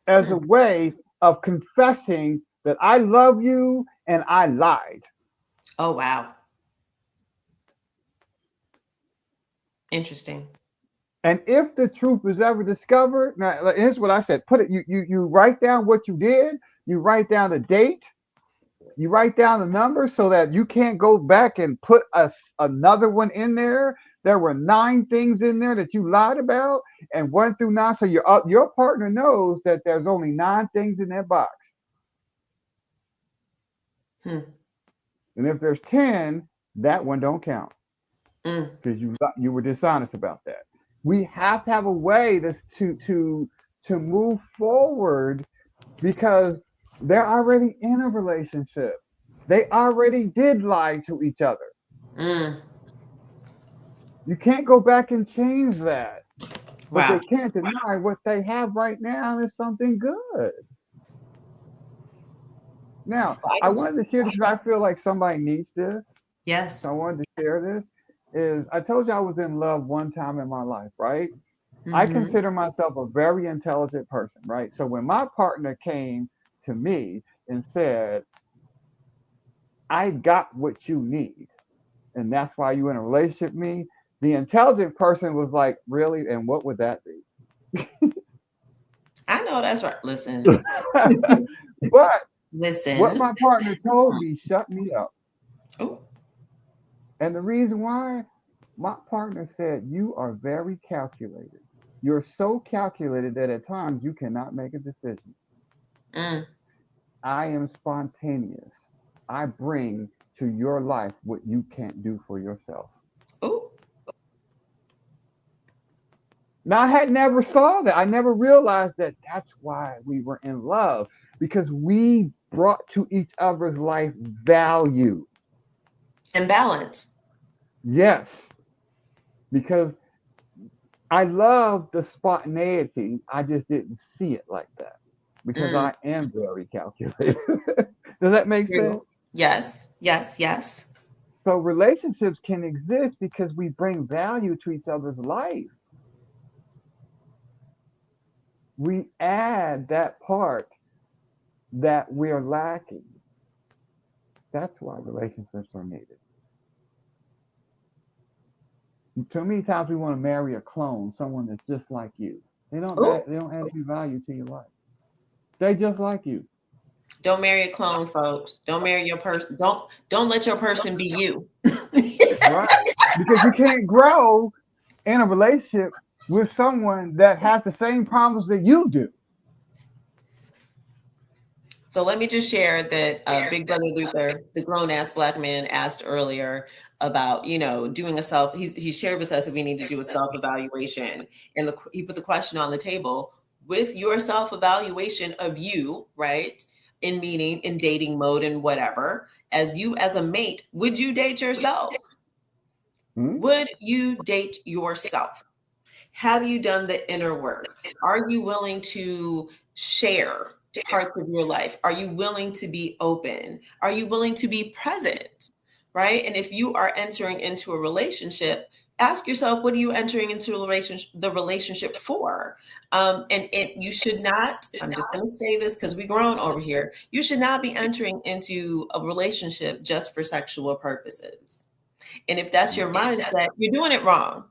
as a way of confessing that I love you and I lied. Oh, wow. Interesting. And if the truth is ever discovered, now here's what I said: put it. You write down what you did. You write down the date. You write down the number so that you can't go back and put another one in there. There were 9 things in there that you lied about, and 1 through 9. So your partner knows that there's only 9 things in that box. Hmm. And if there's 10, that one don't count Mm. because you were dishonest about that. We have to have a way to move forward because they're already in a relationship. They already did lie to each other. Mm. You can't go back and change that. But Wow. they can't deny what they have right now is something good. Now, I wanted to share this because I feel like somebody needs this. Yes. So I wanted to share this. Is I told you I was in love one time in my life, right? I Mm-hmm. consider myself a very intelligent person, right? So when my partner came to me and said, I got what you need, and that's why you in a relationship with me, the intelligent person was like, really? And what would that be? I know that's right. Listen. But what Listen. my partner told me shut me up. Oh. And the reason why, my partner said, you are very calculated. You're so calculated that at times you cannot make a decision. Mm. I am spontaneous. I bring to your life what you can't do for yourself. Oh. Now, I had never saw that. I never realized that that's why we were in love because we brought to each other's life value. And balance. Yes, because I love the spontaneity. I just didn't see it like that because Mm. I am very calculated. Does that make sense? True. Yes. Yes. Yes. So relationships can exist because we bring value to each other's life. We add that part that we're lacking. That's why relationships are needed. Too many times we want to marry a clone, someone that's just like you. Ooh, They don't add any value to your life. They just like you. don't marry a clone, folks. Don't marry your person. Don't let your person be you. Right. Because you can't grow in a relationship with someone that has the same problems that you do. So let me just share that Big Brother Luther, the grown ass black man, asked earlier about, doing a self. He shared with us that we need to do a self evaluation, and he put the question on the table with your self evaluation of you, right? In dating mode and whatever, as you as a mate, would you date yourself? Would you date yourself? Have you done the inner work? Are you willing to share parts of your life? Are you willing to be open? Are you willing to be present? Right? And if you are entering into a relationship, ask yourself, what are you entering into the relationship for? And you should not, I'm just going to say this because we're grown over here, you should not be entering into a relationship just for sexual purposes. And if that's your mindset, you're doing it wrong.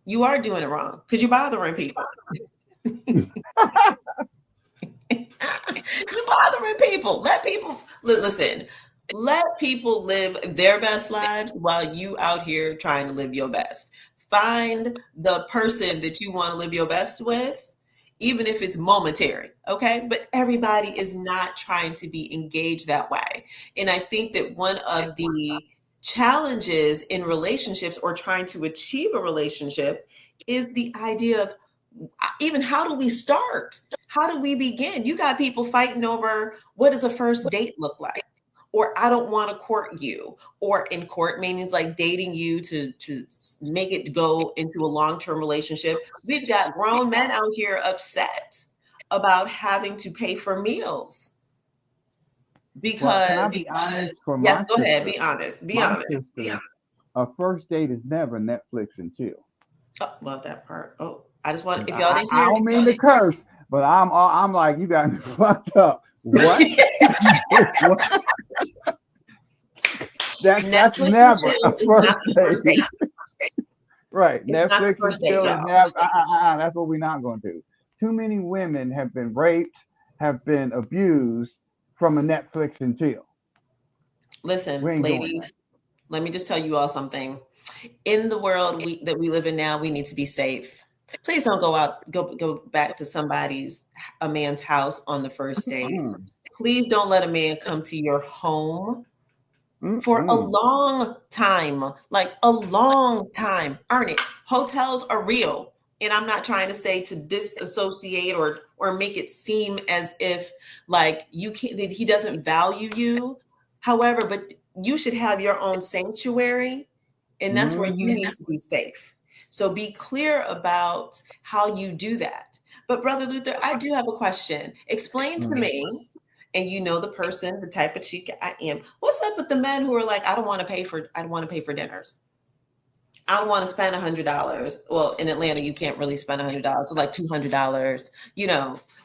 You are doing it wrong because you're bothering people. You're bothering people. Let people listen. Let people live their best lives while you out here trying to live your best. Find the person that you want to live your best with, even if it's momentary. Okay. But everybody is not trying to be engaged that way. And I think that one of the challenges in relationships or trying to achieve a relationship is the idea of even how do we start? How do we begin? You got people fighting over what does a first date look like? Or I don't want to court you. Or in court means like dating you to make it go into a long-term relationship. We've got grown men out here upset about having to pay for meals. Because can I be honest? For yes, my go sister, ahead. Be honest. Be honest. Sister, a first date is never Netflix and chill. Oh, well, that part. Oh, I just want if y'all didn't I hear don't mean to curse, but I'm like, you got me fucked up. What? What? That's never a first date. Right. It's Netflix first and chill date, is never. That's what we're not going to do. Too many women have been raped, have been abused from a Netflix and chill. Listen, We ain't doing ladies, that. let me just tell you all something. In the world that we live in now, we need to be safe. Please don't go back to a man's house on the first date. Please don't let a man come to your home for a long time, like a long time. Earn it. Hotels are real. And I'm not trying to say to disassociate or make it seem as if like that he doesn't value you. However, but you should have your own sanctuary, and that's where you need to be safe. So be clear about how you do that. But Brother Luther, I do have a question. Explain to me, and you know the person, the type of chick I am. What's up with the men who are like, I don't want to pay for dinners. I don't want to spend $100. Well, in Atlanta, you can't really spend $100. So like $200.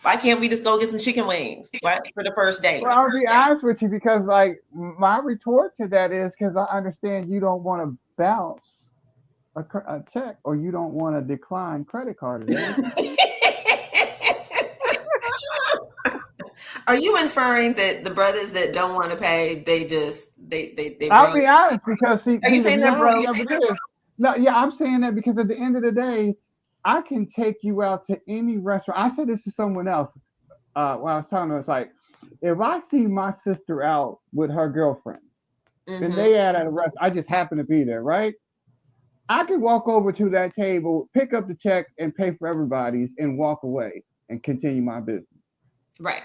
Why can't we just go get some chicken wings, right, for the first date? Well, I'll be honest with you because, like, my retort to that is because I understand you don't want to bounce a check or you don't want to decline credit card. Are you inferring that the brothers that don't want to pay, they I'll be honest because are you saying that, bro? No, yeah, I'm saying that because at the end of the day, I can take you out to any restaurant. I said this to someone else when I was telling them, it's like, if I see my sister out with her girlfriend and they at a restaurant, I just happen to be there, right? I could walk over to that table, pick up the check and pay for everybody's and walk away and continue my business. Right.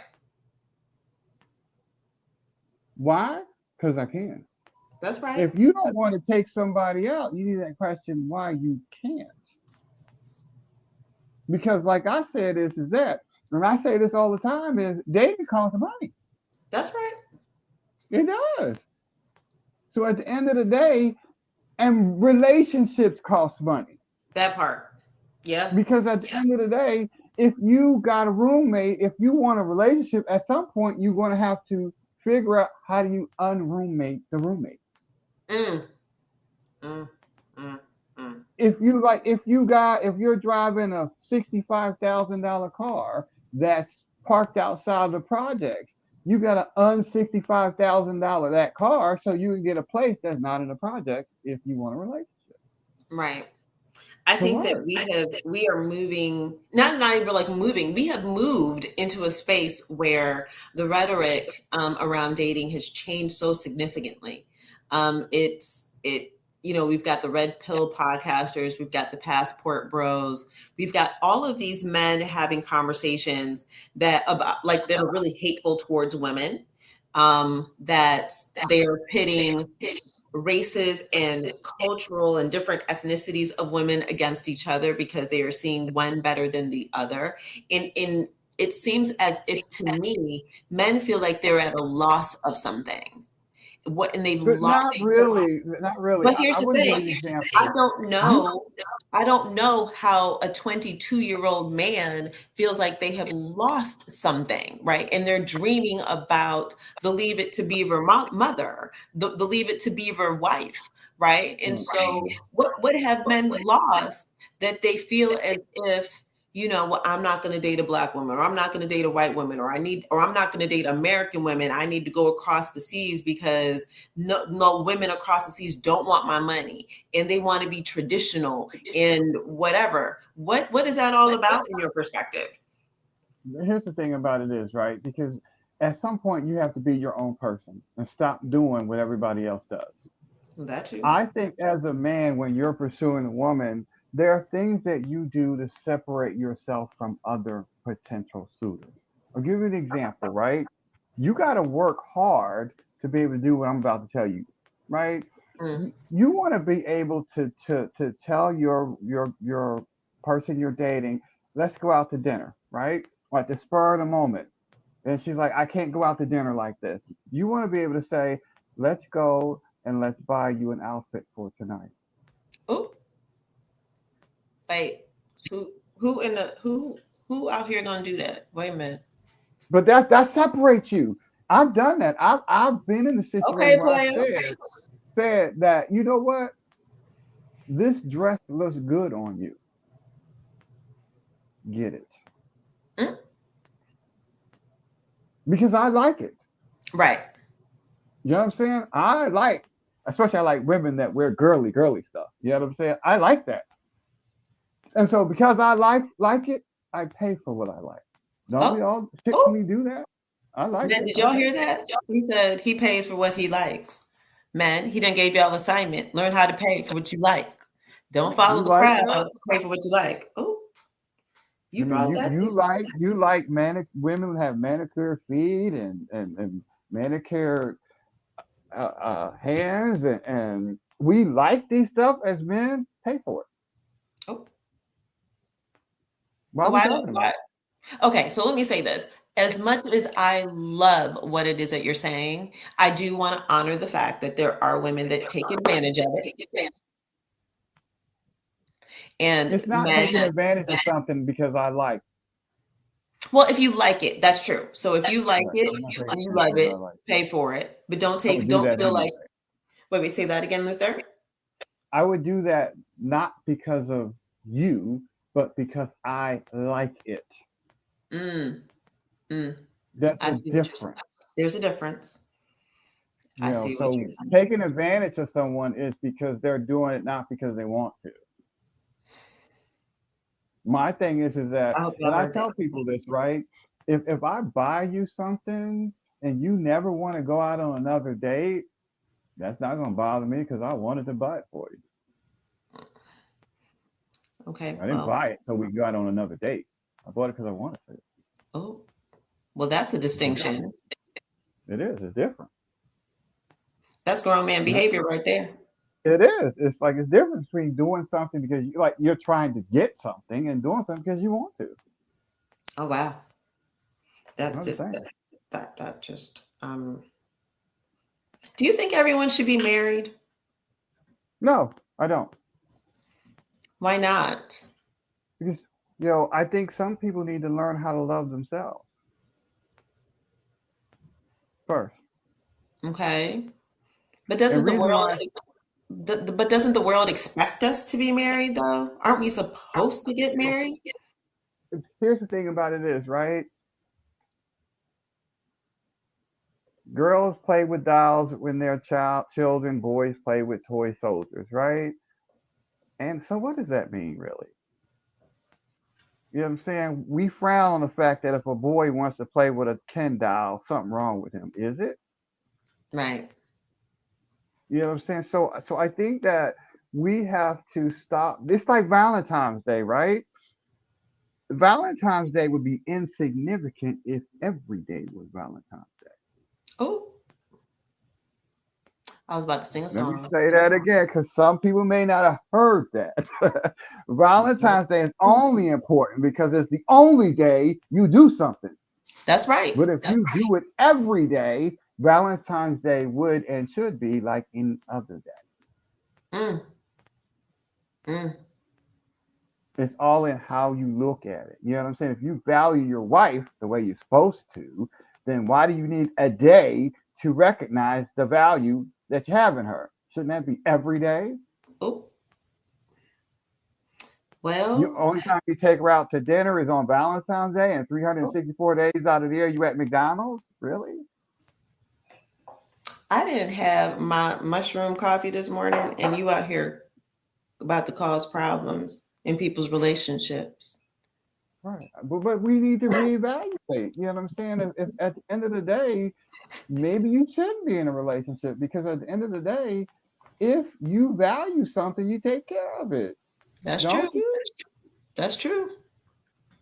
Why? Because I can. That's right. If you don't want to take somebody out, you need to question why you can't. Because like I said, is that, and I say this all the time, is dating costs money. That's right. It does. So at the end of the day, and relationships cost money. That part. Yeah. Because at the end of the day, if you got a roommate, if you want a relationship, at some point you're going to have to figure out how do you unroommate the roommate. Mm, mm, mm, mm. If you're driving a $65,000 car that's parked outside the projects, you got to $65,000 that car so you can get a place that's not in the projects if you want a relationship Right. I to think that work. we are moving, not even like moving, we have moved into a space where the rhetoric around dating has changed so significantly. It we've got the red pill podcasters, we've got the passport bros, we've got all of these men having conversations that are really hateful towards women, that they're pitting races and cultural and different ethnicities of women against each other because they are seeing one better than the other. In it seems as if, to me, men feel like they're at a loss of something. And they've But lost. not really, not really. But here's I the wouldn't give thing. you an example. I don't You, know. I don't know how a 22-year-old man feels like they have lost something, right? And they're dreaming about the Leave It to Beaver mother, the Leave It to Beaver wife, right? And so, what have men lost that they feel as if, well, I'm not going to date a Black woman, or I'm not going to date a white woman, or I'm not going to date American women. I need to go across the seas because no women across the seas don't want my money, and they want to be traditional and whatever. What is that all about in your perspective? here's the thing about it is, right? Because at some point you have to be your own person and stop doing what everybody else does. That too. I think as a man, when you're pursuing a woman, there are things that you do to separate yourself from other potential suitors. I'll give you an example, right? You got to work hard to be able to do what I'm about to tell you, right? Mm. You want to be able to tell your person you're dating, let's go out to dinner, right? Or at the spur of the moment. And she's like, I can't go out to dinner like this. You want to be able to say, let's go and let's buy you an outfit for tonight. Oh, wait. Who out here gonna do that? Wait a minute. But that separates you. I've done that. I've been in the situation Okay, where I player. said that, you know what? This dress looks good on you. Get it. Mm? Because I like it. Right. You know what I'm saying? Especially I like women that wear girly stuff. You know what I'm saying? I like that. And so because I like it, I pay for what I like. Don't we Oh, all oh. typically do that? I like Then it. did y'all hear that? He said he pays for what he likes. Man, he done gave y'all assignment. Learn how to pay for what you like. Don't follow You the like crowd. that? Pay for what you like. Oh, I you mean, brought you that you to. like you like women have manicured feet and manicured hands and we like these stuff as men. Pay for it. Oh, Why are we why talking don't about why? Okay, so let me say this. As much as I love what it is that you're saying, I do want to honor the fact that there are women that take advantage of it, it? and It's not men. taking advantage of something because I like. Well, if you like it, that's true. So if you like Right. it I'm not taking and you advantage love because I it, like. pay for it. But I would do don't that feel like. anyway. Wait, say that again, Luther. I would do that not because of you, but because I like it. Mm, mm, That's I a see what you're saying. difference. There's a difference. You I know, see what so you're saying. taking advantage of someone is because they're doing it not because they want to. My thing is that, I hope y'all and I heard that. tell people this, right? If I buy you something and you never want to go out on another date, that's not going to bother me because I wanted to buy it for you. Okay, I didn't well, buy it so we can go out on another date. I bought it because I wanted to. oh, well, that's a It's a difference. distinction. It is. It's different. That's grown man You know? behavior right there. It is. It's like it's difference between doing something because you're trying to get something and doing something because you want to. Oh wow, I that just understand. that just. Do you think everyone should be married? No, I don't. Why not? Because I think some people need to learn how to love themselves first. Okay. But And doesn't the reason world why, but doesn't the world expect us to be married though? Aren't we supposed to get married? here's the thing about it is, right? Girls play with dolls when they're children, boys play with toy soldiers, right? And so what does that mean really? You know what I'm saying? We frown on the fact that if a boy wants to play with a Ken doll, something wrong with him. Is it? Right. You know what I'm saying? So I think that we have to stop. It's like Valentine's Day, right? Valentine's Day would be insignificant if every day was Valentine's Day. Oh, I was about to sing a Let me song. say that again because some people may not have heard that. Valentine's Day is only important because it's the only day you do something. That's right. But if you do it every day, Valentine's Day would and should be like any other day. Mm, mm. It's all in how you look at it. You know what I'm saying? If you value your wife the way you're supposed to, then why do you need a day to recognize the value that you have in her? Shouldn't that be every day? Oh, You well, only time you take her out to dinner is on Valentine's Day, and 364 days out of the year you at McDonald's? Really? I didn't have my mushroom coffee this morning, and you out here about to cause problems in people's relationships. Right. But we need to reevaluate. You know what I'm saying? If at the end of the day, maybe you shouldn't be in a relationship because at the end of the day, if you value something, you take care of it, That's true. don't you? That's true.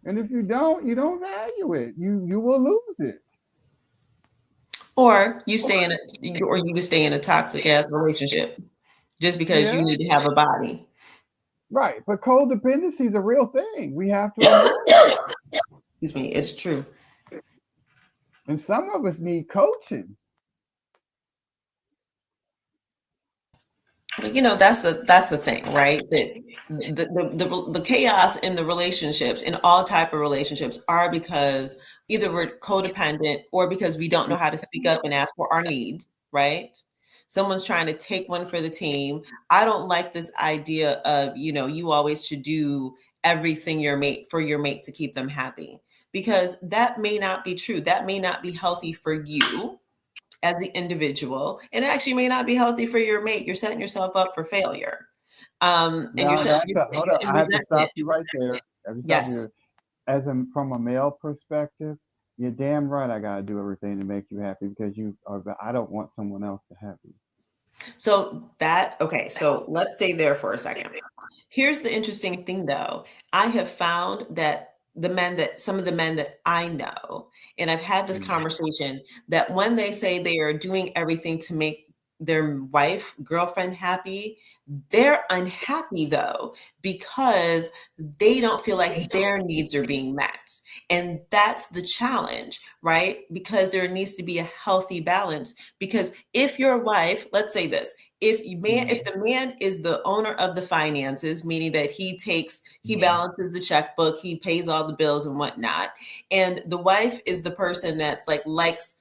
And if you don't value it. You will lose it. Or you stay in or you just stay in a toxic ass relationship just because you Yeah, need to have a body. right. But codependency is a real thing. We have to acknowledge it. Excuse me, it's true. And some of us need coaching. That's the thing, right? That the chaos in the relationships, in all type of relationships, are because either we're codependent or because we don't know how to speak up and ask for our needs, right? Someone's trying to take one for the team. I don't like this idea of, you always should do everything for your mate to keep them happy, because that may not be true. That may not be healthy for you as the individual, and it actually may not be healthy for your mate. You're setting yourself up for failure. And Now hold you up. should I have to resent stop it. you right there. I have to stop Yes. you. From a male perspective, you're damn right. I gotta do everything to make you happy because you are. I don't want someone else to have you. Okay, so let's stay there for a second. Here's the interesting thing though. I have found that some of the men that I know, and I've had this conversation, that when they say they are doing everything to make their wife, girlfriend happy, they're unhappy though, because they don't feel like their needs are being met. And that's the challenge, right? Because there needs to be a healthy balance. Because if your wife, let's say this, if the man is the owner of the finances, meaning that he balances the checkbook, he pays all the bills and whatnot, and the wife is the person that's likes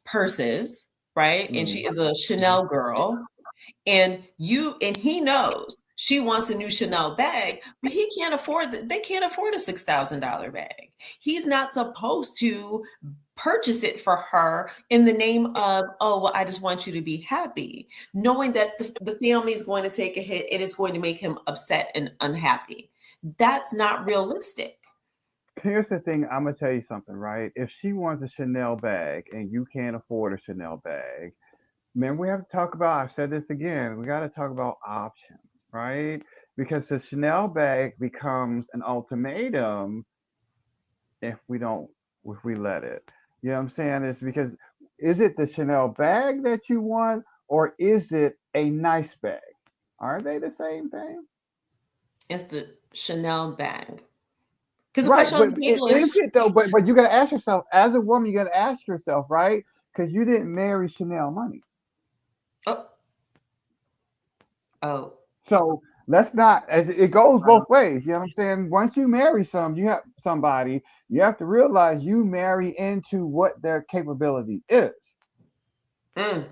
purses, right? And she is a Chanel girl, and he knows she wants a new Chanel bag, but they can't afford a $6,000 bag. He's not supposed to purchase it for her in the name of, oh, well, I just want you to be happy, knowing that the family is going to take a hit and it's going to make him upset and unhappy. That's not realistic. Here's the thing. I'm gonna tell you something, right? If she wants a Chanel bag and you can't afford a Chanel bag, man, we have to talk about. I've said this again. We got to talk about options, right? Because the Chanel bag becomes an ultimatum if we don't, if we let it. You know what I'm saying? It's because is it the Chanel bag that you want, or is it a nice bag? Are they the same thing? It's the Chanel bag. Because the Right, question on but the table is, is it though? But you got to ask yourself, as a woman, you got to ask yourself, right? Because you didn't marry Chanel money. oh, oh, So let's not. As it goes both ways. You know what I'm saying? Once you marry somebody, you have to realize you marry into what their capability is. Mm.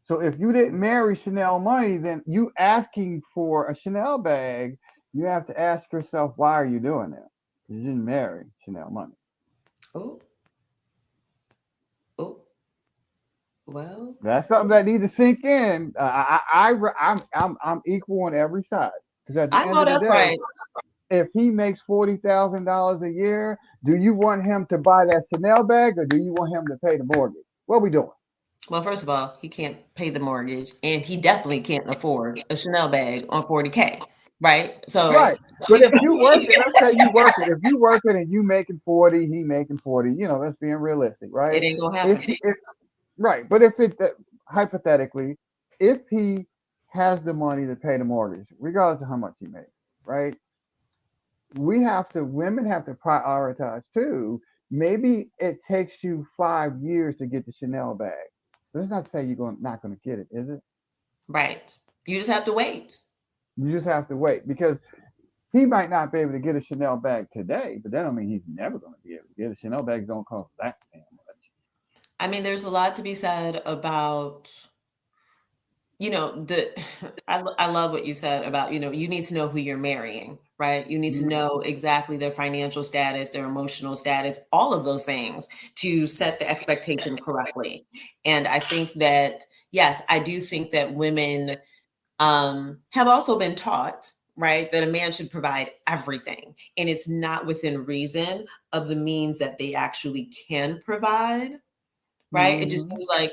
So if you didn't marry Chanel money, then you asking for a Chanel bag, you have to ask yourself, why are you doing that? You didn't marry Chanel money. Oh, oh, well. That's something that needs to sink in. I'm equal on every side, because at the I end know of the that's day, right. if he makes $40,000 a year, do you want him to buy that Chanel bag, or do you want him to pay the mortgage? What we doing? Well, first of all, he can't pay the mortgage, and he definitely can't afford a Chanel bag on 40K, right? So, Right. But if you work it, let's say you work it. If you work it and you making 40, he making 40. That's being realistic, it right? ain't gonna If, happen. if right, but if it hypothetically, if he has the money to pay the mortgage, regardless of how much he makes, right? Women have to prioritize too. Maybe it takes you 5 years to get the Chanel bag. But it's not to say you're not going to get it, is it? Right. You just have to wait. You just have to wait, because he might not be able to get a Chanel bag today, but that don't mean he's never going to be able to get a Chanel bag. Don't cost that damn much. I mean, there's a lot to be said about, I love what you said about, you need to know who you're marrying, right? You need to know exactly their financial status, their emotional status, all of those things to set the expectation correctly. And I think that, yes, I do think that women have also been taught, right, that a man should provide everything. And it's not within reason of the means that they actually can provide, right? It just seems like,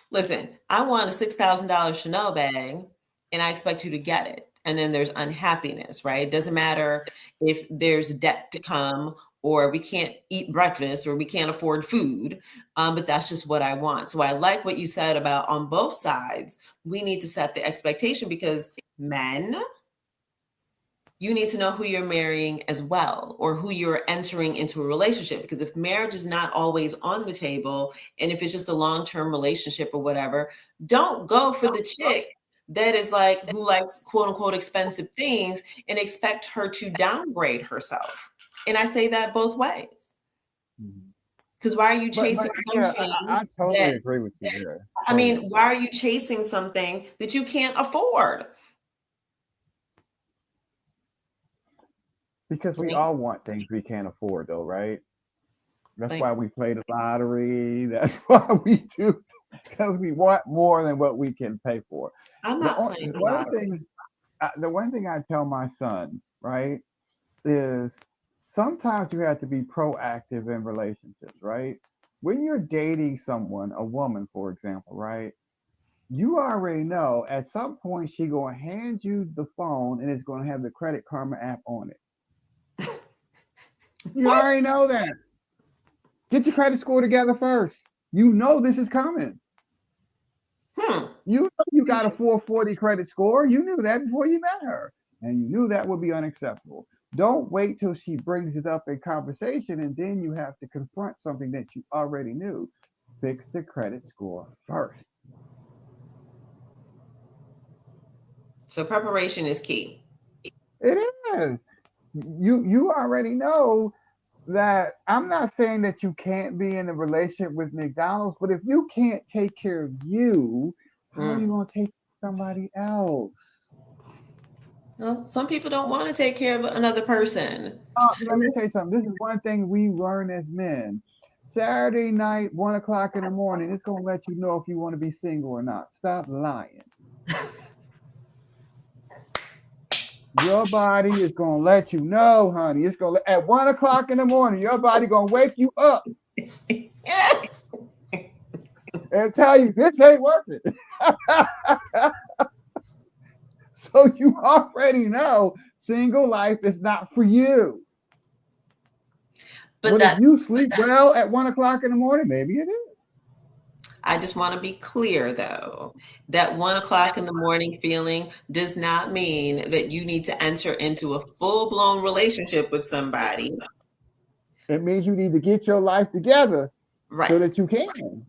listen, I want a $6,000 Chanel bag and I expect you to get it. And then there's unhappiness, right? It doesn't matter if there's debt to come, or we can't eat breakfast, or we can't afford food. But that's just what I want. So I like what you said about, on both sides, we need to set the expectation, because men, you need to know who you're marrying as well, or who you're entering into a relationship. Because if marriage is not always on the table, and if it's just a long-term relationship or whatever, don't go for the chick that is like, who likes quote unquote expensive things, and expect her to downgrade herself. And I say that both ways. Because why are you chasing something I totally that, agree with you there. I mean, why are you chasing something that you can't afford? Because we all want things we can't afford, though, right? That's Like, why we play the lottery. That's why we do, because we want more than what we can pay for. I'm not playing the One of the lottery. things, the one thing I tell my son, right, is sometimes you have to be proactive in relationships, right? When you're dating someone, a woman, for example, right? You already know at some point she gonna hand you the phone and it's gonna have the Credit Karma app on it. You What? already know that. Get your credit score together first. You know this is coming. You know you got a 440 credit score. You knew that before you met her. And you knew that would be unacceptable. Don't wait till she brings it up in conversation and then you have to confront something that you already knew. Fix the credit score first. So preparation is key. It is. You already know that. I'm not saying that you can't be in a relationship with McDonald's, but if you can't take care of you, how are you going to take care of somebody else? Well, some people don't want to take care of another person. Let me tell you something. This is one thing we learn as men. Saturday night, 1 o'clock in the morning, it's going to let you know if you want to be single or not. Stop lying. Your body is going to let you know, honey. It's going to, at 1 o'clock in the morning, your body going to wake you up and tell you this ain't working. So you already know single life is not for you. But if you sleep well at 1 o'clock in the morning, maybe it is. I just want to be clear, though, that 1 o'clock in the morning feeling does not mean that you need to enter into a full-blown relationship with somebody. It means you need to get your life together, right, so that you can.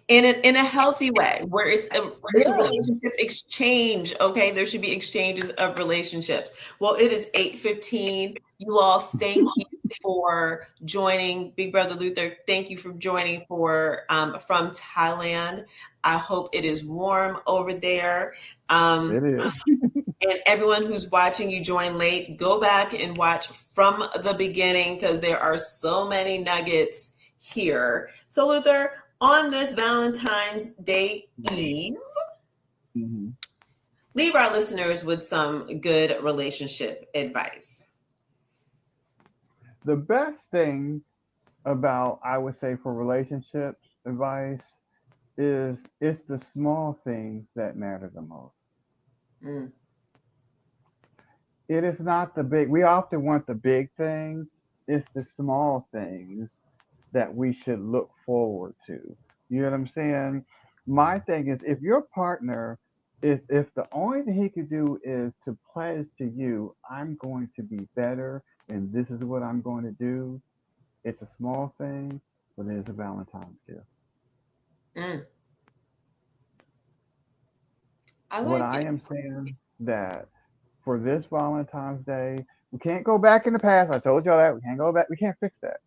In a healthy way, where it's a relationship exchange. Okay, there should be exchanges of relationships. Well, it is 8:15. You all, thank you for joining. Big Brother Luther, thank you for joining from Thailand. I hope it is warm over there. It is. And everyone who's watching, you join late, go back and watch from the beginning because there are so many nuggets here. So Luther, on this Valentine's Day Eve, leave our listeners with some good relationship advice. The best thing about, I would say, for relationship advice is it's the small things that matter the most. It is not the big. We often want the big things. It's the small things that we should look forward to. You know what I'm saying? My thing is, if your partner, if the only thing he could do is to pledge to you, I'm going to be better and this is what I'm going to do, it's a small thing, but it is a Valentine's gift. I am saying that for this Valentine's Day, we can't go back in the past. I told y'all that. We can't go back. We can't fix that.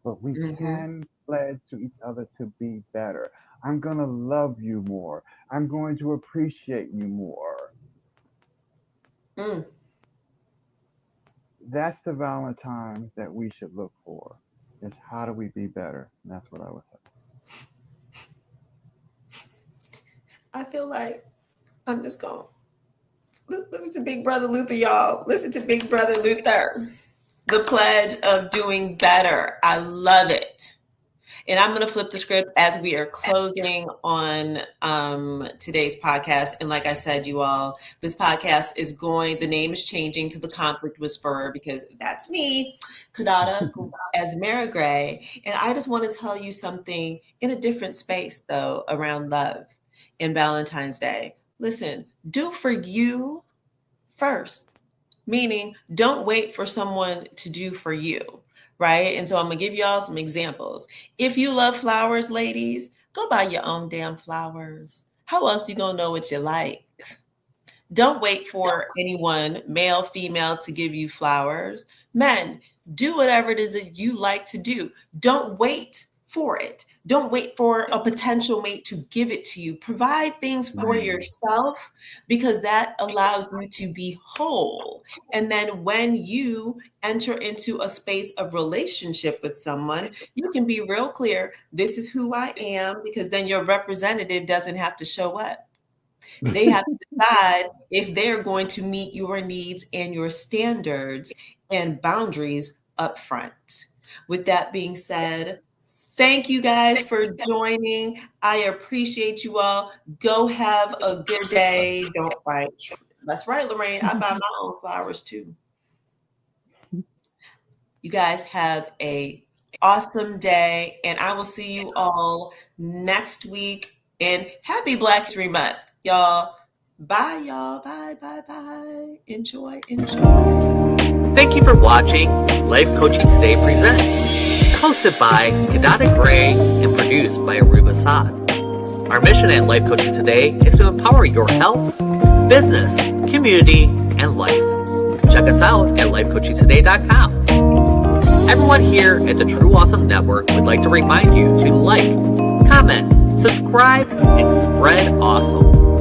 But we can pledge to each other to be better. I'm going to love you more. I'm going to appreciate you more. That's the Valentine that we should look for. Is how do we be better? And that's what I would say. I feel like I'm just going, listen to Big Brother Luther, y'all. Listen to Big Brother Luther. The pledge of doing better. I love it. And I'm going to flip the script as we are closing on today's podcast. And like I said, you all, this podcast the name is changing to The Conflict Whisperer because that's me, Kiddada Asmara Grey. And I just want to tell you something in a different space, though, around love and Valentine's Day. Listen, do for you first. Meaning, don't wait for someone to do for you, right? And so I'm going to give y'all some examples. If you love flowers, ladies, go buy your own damn flowers. How else you going to know what you like? Don't wait for anyone, male, female, to give you flowers. Men, do whatever it is that you like to do. Don't wait for it. Don't wait for a potential mate to give it to you. Provide things for yourself because that allows you to be whole. And then when you enter into a space of relationship with someone, you can be real clear, this is who I am, because then your representative doesn't have to show up. They have to decide if they're going to meet your needs and your standards and boundaries up front. With that being said, thank you guys for joining. I appreciate you all. Go have a good day. Don't fight. That's right, Lorraine. I buy my own flowers too. You guys have an awesome day, and I will see you all next week. And happy Black History Month, y'all. Bye, y'all. Bye, bye, bye. Enjoy, enjoy. Thank you for watching Life Coaching Today Presents. Hosted by Kiddada Grey and produced by Aruba Saad. Our mission at Life Coaching Today is to empower your health, business, community, and life. Check us out at lifecoachingtoday.com. Everyone here at the True Awesome Network would like to remind you to like, comment, subscribe, and spread awesome.